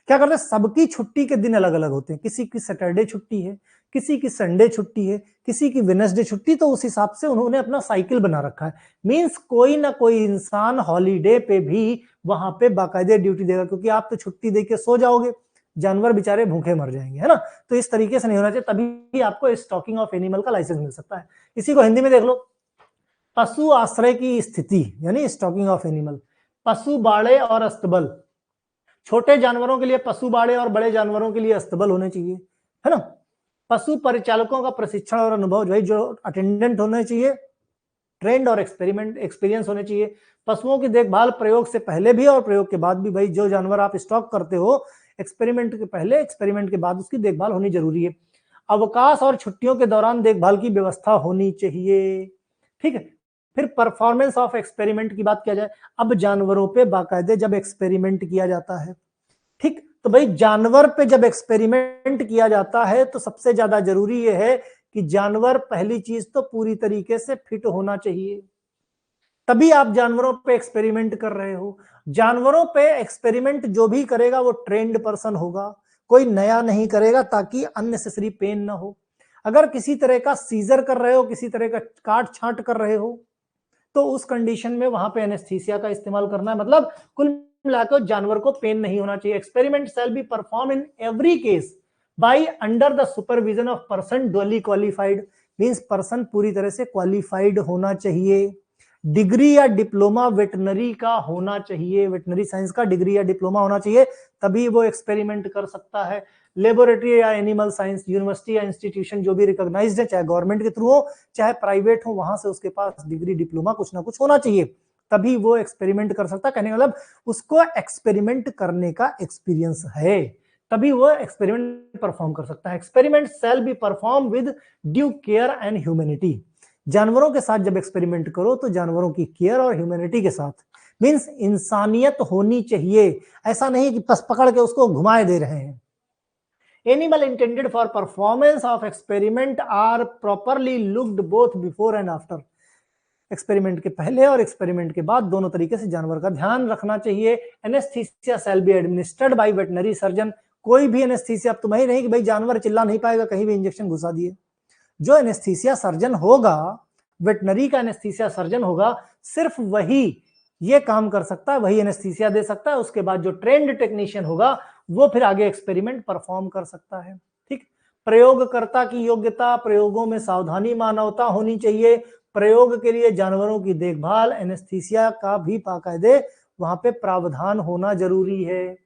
क्या करते हैं, सबकी छुट्टी के दिन अलग अलग होते हैं। किसी की सैटरडे छुट्टी है, किसी की संडे छुट्टी है, किसी की वेडनेसडे छुट्टी। तो उस हिसाब से उन्होंने अपना साइकिल बना रखा है। मींस कोई ना कोई इंसान हॉलीडे पे भी वहां पे बाकायदे ड्यूटी देगा, क्योंकि आप तो छुट्टी देके सो जाओगे, जानवर बेचारे भूखे मर जाएंगे, है ना। तो इस तरीके से नहीं होना चाहिए, तभी आपको स्टॉकिंग ऑफ एनिमल का लाइसेंस मिल सकता है। इसी को हिंदी में देख लो, पशु आश्रय की स्थिति यानी स्टॉकिंग ऑफ एनिमल। पशु बाड़े और अस्तबल, छोटे जानवरों के लिए पशु बाड़े और बड़े जानवरों के लिए अस्तबल होने चाहिए, है ना। पशु परिचालकों का प्रशिक्षण और अनुभव, भाई जो अटेंडेंट होने चाहिए, ट्रेंड और एक्सपीरियंस होने चाहिए। पशुओं की देखभाल प्रयोग से पहले भी और प्रयोग के बाद भी, भाई जो जानवर आप स्टॉक करते हो एक्सपेरिमेंट के पहले एक्सपेरिमेंट के बाद उसकी देखभाल होनी जरूरी है। अवकाश और छुट्टियों के दौरान देखभाल की व्यवस्था होनी चाहिए, ठीक है। फिर परफॉर्मेंस ऑफ एक्सपेरिमेंट की बात किया जाए, अब जानवरों पे बाकायदे जब एक्सपेरिमेंट किया जाता है, ठीक, तो भाई जानवर पे जब एक्सपेरिमेंट किया जाता है तो सबसे ज्यादा जरूरी यह है कि जानवर पहली चीज तो पूरी तरीके से फिट होना चाहिए, तभी आप जानवरों पे एक्सपेरिमेंट कर रहे हो। जानवरों पे एक्सपेरिमेंट जो भी करेगा वो ट्रेंड पर्सन होगा, कोई नया नहीं करेगा ताकि अननेसेसरी पेन ना हो। अगर किसी तरह का सीजर कर रहे हो, किसी तरह का काट छांट कर रहे हो, तो उस कंडीशन में वहां पे एनेस्थीसिया का इस्तेमाल करना है। मतलब कुल मिलाकर जानवर को पेन नहीं होना चाहिए। Experiment shall be perform in every case by under the supervision of person duly qualified, means person पूरी तरह से क्वालिफाइड होना चाहिए। डिग्री या डिप्लोमा वेटनरी का होना चाहिए, वेटनरी साइंस का डिग्री या डिप्लोमा होना चाहिए, तभी वो एक्सपेरिमेंट कर सकता है। लेबोरेटरी या एनिमल साइंस यूनिवर्सिटी या इंस्टीट्यूशन जो भी रिकॉग्नाइज्ड है, चाहे गवर्नमेंट के थ्रू हो चाहे प्राइवेट हो, वहां से उसके पास डिग्री डिप्लोमा कुछ ना कुछ होना चाहिए, तभी वो एक्सपेरिमेंट कर सकता है। कहने का मतलब उसको एक्सपेरिमेंट करने का एक्सपीरियंस है, तभी वो एक्सपेरिमेंट परफॉर्म कर सकता है। Experiment shall be perform with due care and humanity. जानवरों के साथ जब एक्सपेरिमेंट करो तो जानवरों की केयर और ह्यूमैनिटी के साथ, मींस इंसानियत होनी चाहिए। ऐसा नहीं कि बस पकड़ के उसको घुमाए दे रहे हैं। Animal intended for performance of experiment are properly looked both before and after. Experiment के पहले और एक्सपेरिमेंट के बाद दोनों तरीके से जानवर का ध्यान रखना चाहिए। Anaesthesia shall be administered by veterinary surgeon. कोई भी एनेस्थीसिया, अब तुम्हें नहीं कि भाई जानवर चिल्ला नहीं पाएगा कहीं भी इंजेक्शन घुसा दिए। जो एनेस्थीसिया सर्जन होगा, वेटनरी का एनेस्थीसिया सर्जन होगा, सिर्फ वही ये काम कर सकता है, वही एनेस्थीसिया दे सकता है। उसके बाद जो ट्रेंड टेक्नीशियन होगा वो फिर आगे एक्सपेरिमेंट परफॉर्म कर सकता है, ठीक। प्रयोगकर्ता की योग्यता, प्रयोगों में सावधानी, मानवता होनी चाहिए। प्रयोग के लिए जानवरों की देखभाल, एनेस्थीसिया का भी बाकायदे वहां पे प्रावधान होना जरूरी है।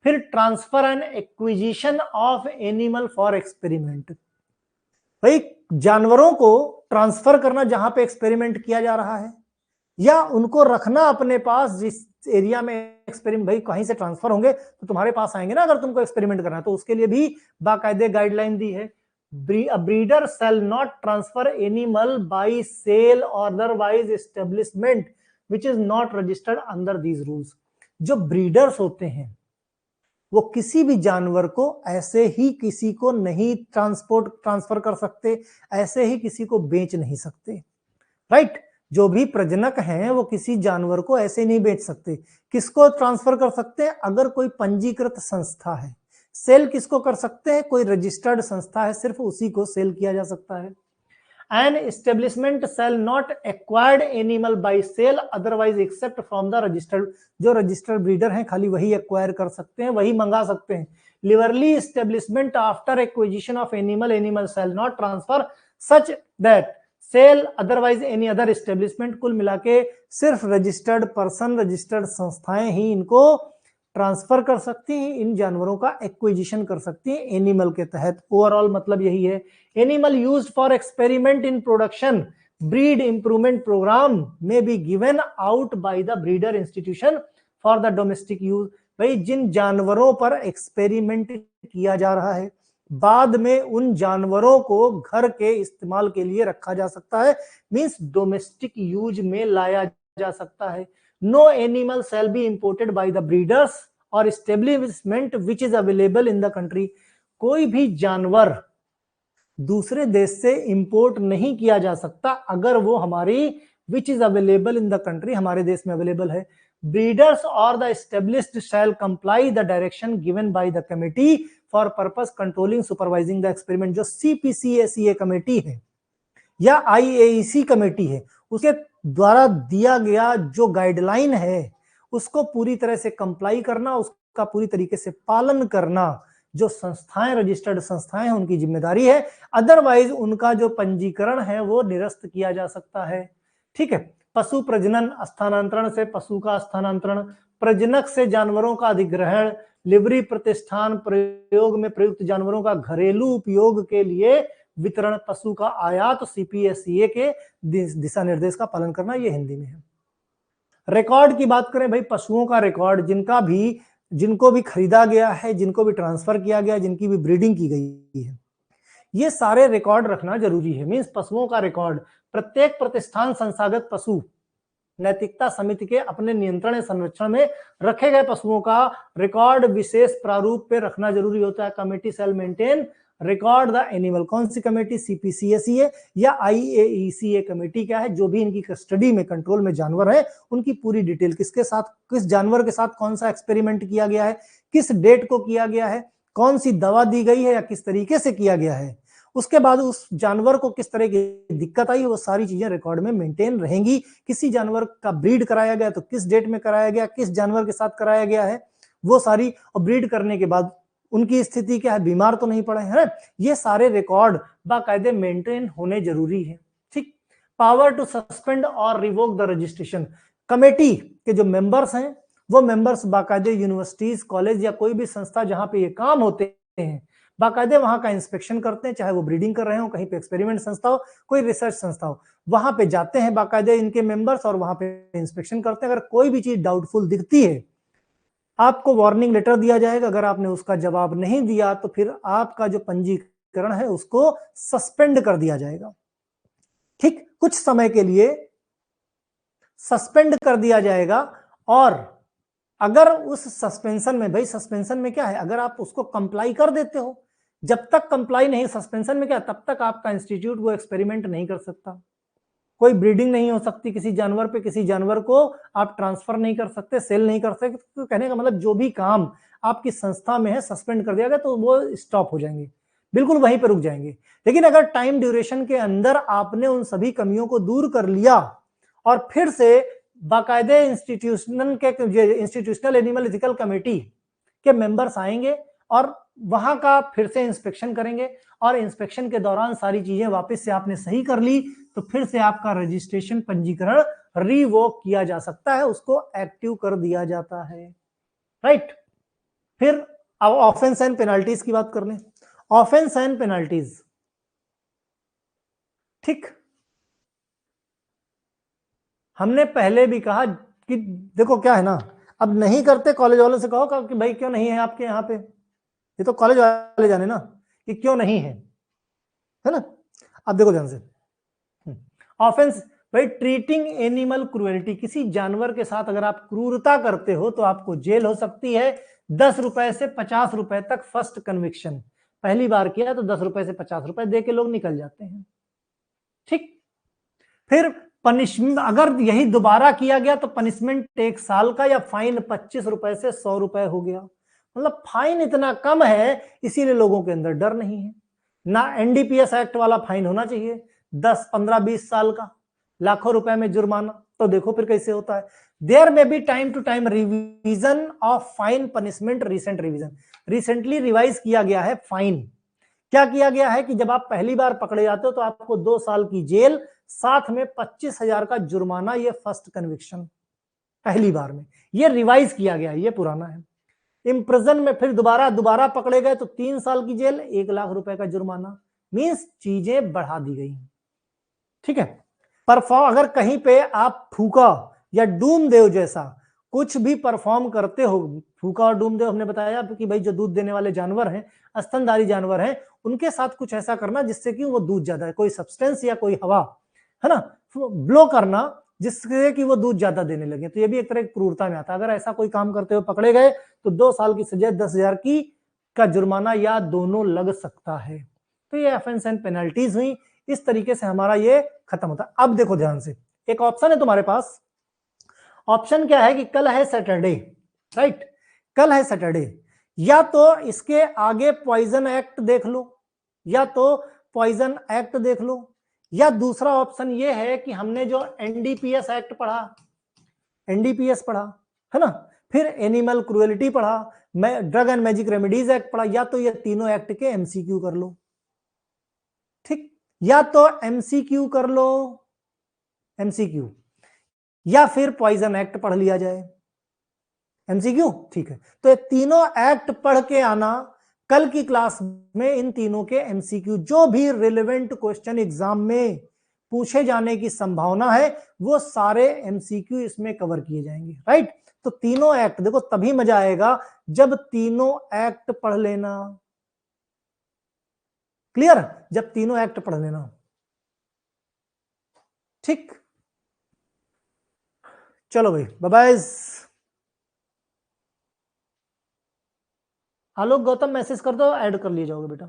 फिर transfer and acquisition of animal for experiment, भाई जानवरों को ट्रांसफर करना जहां पे एक्सपेरिमेंट किया जा रहा है, या उनको रखना अपने पास जिस एरिया में एक्सपेरिमेंट, भाई कहीं से ट्रांसफर होंगे तो तुम्हारे पास आएंगे ना अगर तुमको एक्सपेरिमेंट करना है, तो उसके लिए भी बाकायदे गाइडलाइन दी है। A breeder shall not transfer animal by sale or otherwise establishment which is not registered under these rules. जो ब्रीडर्स होते हैं वो किसी भी जानवर को ऐसे ही किसी को नहीं ट्रांसफर कर सकते, ऐसे ही किसी को बेच नहीं सकते, राइट। जो भी प्रजनक हैं वो किसी जानवर को ऐसे नहीं बेच सकते। किसको ट्रांसफर कर सकते हैं? अगर कोई पंजीकृत संस्था है। सेल किसको कर सकते हैं? कोई रजिस्टर्ड संस्था है, सिर्फ उसी को सेल किया जा सकता है। An establishment shall not acquired animal by sale otherwise except from the registered, जो रजिस्टर्ड ब्रीडर हैं खाली वही एक्वायर कर सकते हैं, वही मंगा सकते हैं। Livery establishment after acquisition of animal shall not transfer such that sell otherwise any other establishment. कुल मिला के सिर्फ रजिस्टर्ड पर्सन, रजिस्टर्ड संस्थाएं ही इनको ट्रांसफर कर सकती हैं, इन जानवरों का एक्विजिशन कर सकती हैं एनिमल के तहत। ओवरऑल मतलब यही है। Animal used for experiment in production breed improvement programme में be given out by the breeder institution for the domestic use. भाई जिन जानवरों पर एक्सपेरिमेंट किया जा रहा है बाद में उन जानवरों को घर के इस्तेमाल के लिए रखा जा सकता है, मींस डोमेस्टिक यूज में लाया जा सकता है। No animal shall be imported by the breeders or establishment which is available in the country. कोई भी जानवर दूसरे देश से इंपोर्ट नहीं किया जा सकता अगर वो हमारी विच is available in the country, हमारे देश में अवेलेबल है। ब्रीडर्स और the established shell comply the direction given by the committee for purpose controlling supervising the experiment. जो CPCACA कमेटी है या IAEC कमेटी है, उसके द्वारा दिया गया जो गाइडलाइन है उसको पूरी तरह से कंप्लाई करना, उसका पूरी तरीके से पालन करना जो संस्थाएं, रजिस्टर्ड संस्थाएं हैं, उनकी जिम्मेदारी है। अदरवाइज उनका जो पंजीकरण है वो निरस्त किया जा सकता है। ठीक है। पशु प्रजनन स्थानांतरण से पशु का स्थानांतरण, प्रजनक से जानवरों का अधिग्रहण, लिवरी प्रतिष्ठान प्रयोग में प्रयुक्त जानवरों का घरेलू उपयोग के लिए वितरण, पशु का आयात, CPSCA के दिशा निर्देश का पालन करना, ये हिंदी में है। रिकॉर्ड की बात करें भाई, पशुओं का रिकॉर्ड, जिनको भी खरीदा गया है, जिनको भी ट्रांसफर किया गया, जिनकी भी ब्रीडिंग की गई है, ये सारे रिकॉर्ड रखना जरूरी है। मींस पशुओं का रिकॉर्ड, प्रत्येक प्रतिष्ठान संस्थागत पशु नैतिकता समिति के अपने नियंत्रण संरक्षण में रखे गए पशुओं का रिकॉर्ड विशेष प्रारूप पे रखना जरूरी होता है। Committee shell maintain record the animal. कौन सी कमेटी? CPCACA या IAECA कमेटी क्या है? जो भी इनकी कस्टडी में, कंट्रोल में जानवर है, उनकी पूरी डिटेल, किसके साथ, किस जानवर के साथ कौन सा एक्सपेरिमेंट किया गया है, किस डेट को किया गया है, कौन सी दवा दी गई है या किस तरीके से किया गया है, उसके बाद उस जानवर को किस तरह की दिक्कत आई, वो सारी चीजें रिकॉर्ड में मेंटेन रहेंगी। किसी जानवर का ब्रीड कराया गया तो किस डेट में कराया गया, किस जानवर के साथ कराया गया है, वो सारी, और ब्रीड करने के बाद उनकी स्थिति क्या है, बीमार तो नहीं पड़े हैं, ये सारे रिकॉर्ड बाकायदे मेंटेन होने जरूरी है। ठीक। पावर टू सस्पेंड और रिवोक द रजिस्ट्रेशन। कमेटी के जो मेंबर्स हैं वो मेंबर्स बाकायदे यूनिवर्सिटीज, कॉलेज या कोई भी संस्था जहां पे ये काम होते हैं, बाकायदे वहां का इंस्पेक्शन करते हैं, चाहे वो ब्रीडिंग कर रहे हो, कहीं पे एक्सपेरिमेंट संस्था हो, कोई रिसर्च संस्था हो, वहां पे जाते हैं बाकायदे इनके मेंबर्स और वहां पे इंस्पेक्शन करते हैं। अगर कोई भी चीज डाउटफुल दिखती है, आपको वार्निंग लेटर दिया जाएगा। अगर आपने उसका जवाब नहीं दिया तो फिर आपका जो पंजीकरण है उसको सस्पेंड कर दिया जाएगा। ठीक, कुछ समय के लिए सस्पेंड कर दिया जाएगा। और अगर उस सस्पेंशन में, भाई सस्पेंशन में क्या है, अगर आप उसको कंप्लाई कर देते हो, जब तक कंप्लाई नहीं, सस्पेंशन में क्या, तब तक आपका इंस्टीट्यूट वो एक्सपेरिमेंट नहीं कर सकता, कोई ब्रीडिंग नहीं हो सकती किसी जानवर पे, किसी जानवर को आप ट्रांसफर नहीं कर सकते, सेल नहीं कर सकते। तो कहने का मतलब जो भी काम आपकी संस्था में है सस्पेंड कर दिया गया तो वो स्टॉप हो जाएंगे, बिल्कुल वहीं पर रुक जाएंगे। लेकिन अगर टाइम ड्यूरेशन के अंदर आपने उन सभी कमियों को दूर कर लिया और फिर से बाकायदे इंस्टीट्यूशनल एनिमल एथिकल कमेटी के मेंबर्स आएंगे और वहां का फिर से इंस्पेक्शन करेंगे, और इंस्पेक्शन के दौरान सारी चीजें वापस से आपने सही कर ली तो फिर से आपका रजिस्ट्रेशन, पंजीकरण रिवोक किया जा सकता है, उसको एक्टिव कर दिया जाता है। राइट। फिर अब ऑफेंस एंड पेनाल्टीज की बात कर लें। ऑफेंस एंड पेनाल्टीज, ठीक, हमने पहले भी कहा कि देखो क्या है ना, अब नहीं करते कॉलेज वालों से कहो कि भाई क्यों नहीं है आपके यहाँ पे, ये तो कॉलेज वाले जाने ना कि क्यों नहीं है ना। अब देखो ध्यान से, ऑफेंस, भाई ट्रीटिंग एनिमल क्रूएल्टी, किसी जानवर के साथ अगर आप क्रूरता करते हो तो आपको जेल हो सकती है 10 रुपए से 50 रुपए तक फर्स्ट कन्विक्शन। पहली बार किया तो 10 रुपए से 50 रुपए दे के लोग निकल जाते हैं। ठीक। फिर पनिशमेंट, अगर यही दोबारा किया गया तो पनिशमेंट 1 साल का या फाइन 25 रुपए से 100 रुपए हो गया। मतलब फाइन इतना कम है इसीलिए लोगों के अंदर डर नहीं है ना। NDPS एक्ट वाला फाइन होना चाहिए 10, 15, 20 साल का, लाखों रुपए में जुर्माना, तो देखो फिर कैसे होता है। There may be time to time revision of fine punishment, recent revision, recently revise किया गया है फाइन। क्या किया गया है कि जब आप पहली बार पकड़े जाते हो तो आपको 2 साल की जेल, साथ में 25,000 का जुर्माना, ये फर्स्ट कन्विक्शन पहली बार में, ये रिवाइज किया गया है, ये पुराना है। इम्प्रिजन में फिर दोबारा पकड़े गए तो 3 साल की जेल, 1 लाख रुपए का जुर्माना। मींस चीजें बढ़ा दी गई। ठीक है। परफॉर्म, अगर कहीं पे आप फूका या डूमदेव जैसा कुछ भी परफॉर्म करते हो, फूका और डूमदेव हमने बताया कि भाई जो दूध देने वाले जानवर हैं, स्तनधारी जानवर हैं, उनके साथ कुछ ऐसा करना जिससे कि वो दूध ज्यादा है, कोई सब्सटेंस या कोई हवा है ना, ब्लो करना जिससे कि वो दूध ज्यादा देने लगे, तो ये भी एक तरह की क्रूरता में आता है। अगर ऐसा कोई काम करते हुए पकड़े गए तो 2 साल की सजा, 10,000 की का जुर्माना या दोनों लग सकता है। तो ये ऑफेंस एंड पेनल्टीज हुई। इस तरीके से हमारा ये खत्म होता है। अब देखो ध्यान से, एक ऑप्शन है तुम्हारे पास। ऑप्शन क्या है कि कल है सैटरडे, राइट, कल है सैटरडे, या तो इसके आगे पॉइजन एक्ट देख लो, या तो पॉइजन एक्ट देख लो, या दूसरा ऑप्शन ये है कि हमने जो एनडीपीएस एक्ट पढ़ा, एनडीपीएस पढ़ा है ना, फिर एनिमल क्रुएलिटी पढ़ा, मैं drug and magic remedies act पढ़ा, या तो ये तीनों एक्ट के एमसीक्यू कर लो, ठीक, या तो एमसीक्यू कर लो, एमसीक्यू, या फिर पॉइजन एक्ट पढ़ लिया जाए, एमसीक्यू, ठीक है। तो ये तीनों एक्ट पढ़ के आना, कल की क्लास में इन तीनों के एमसीक्यू, जो भी रिलेवेंट क्वेश्चन एग्जाम में पूछे जाने की संभावना है वो सारे एमसीक्यू इसमें कवर किए जाएंगे, राइट। तो तीनों एक्ट देखो, तभी मजा आएगा जब तीनों एक्ट पढ़ लेना, क्लियर, जब तीनों एक्ट पढ़ लेना, ठीक। चलो भाई, बाय बाय। आलोक गौतम मैसेज कर दो, ऐड कर लिए जाओगे बेटा।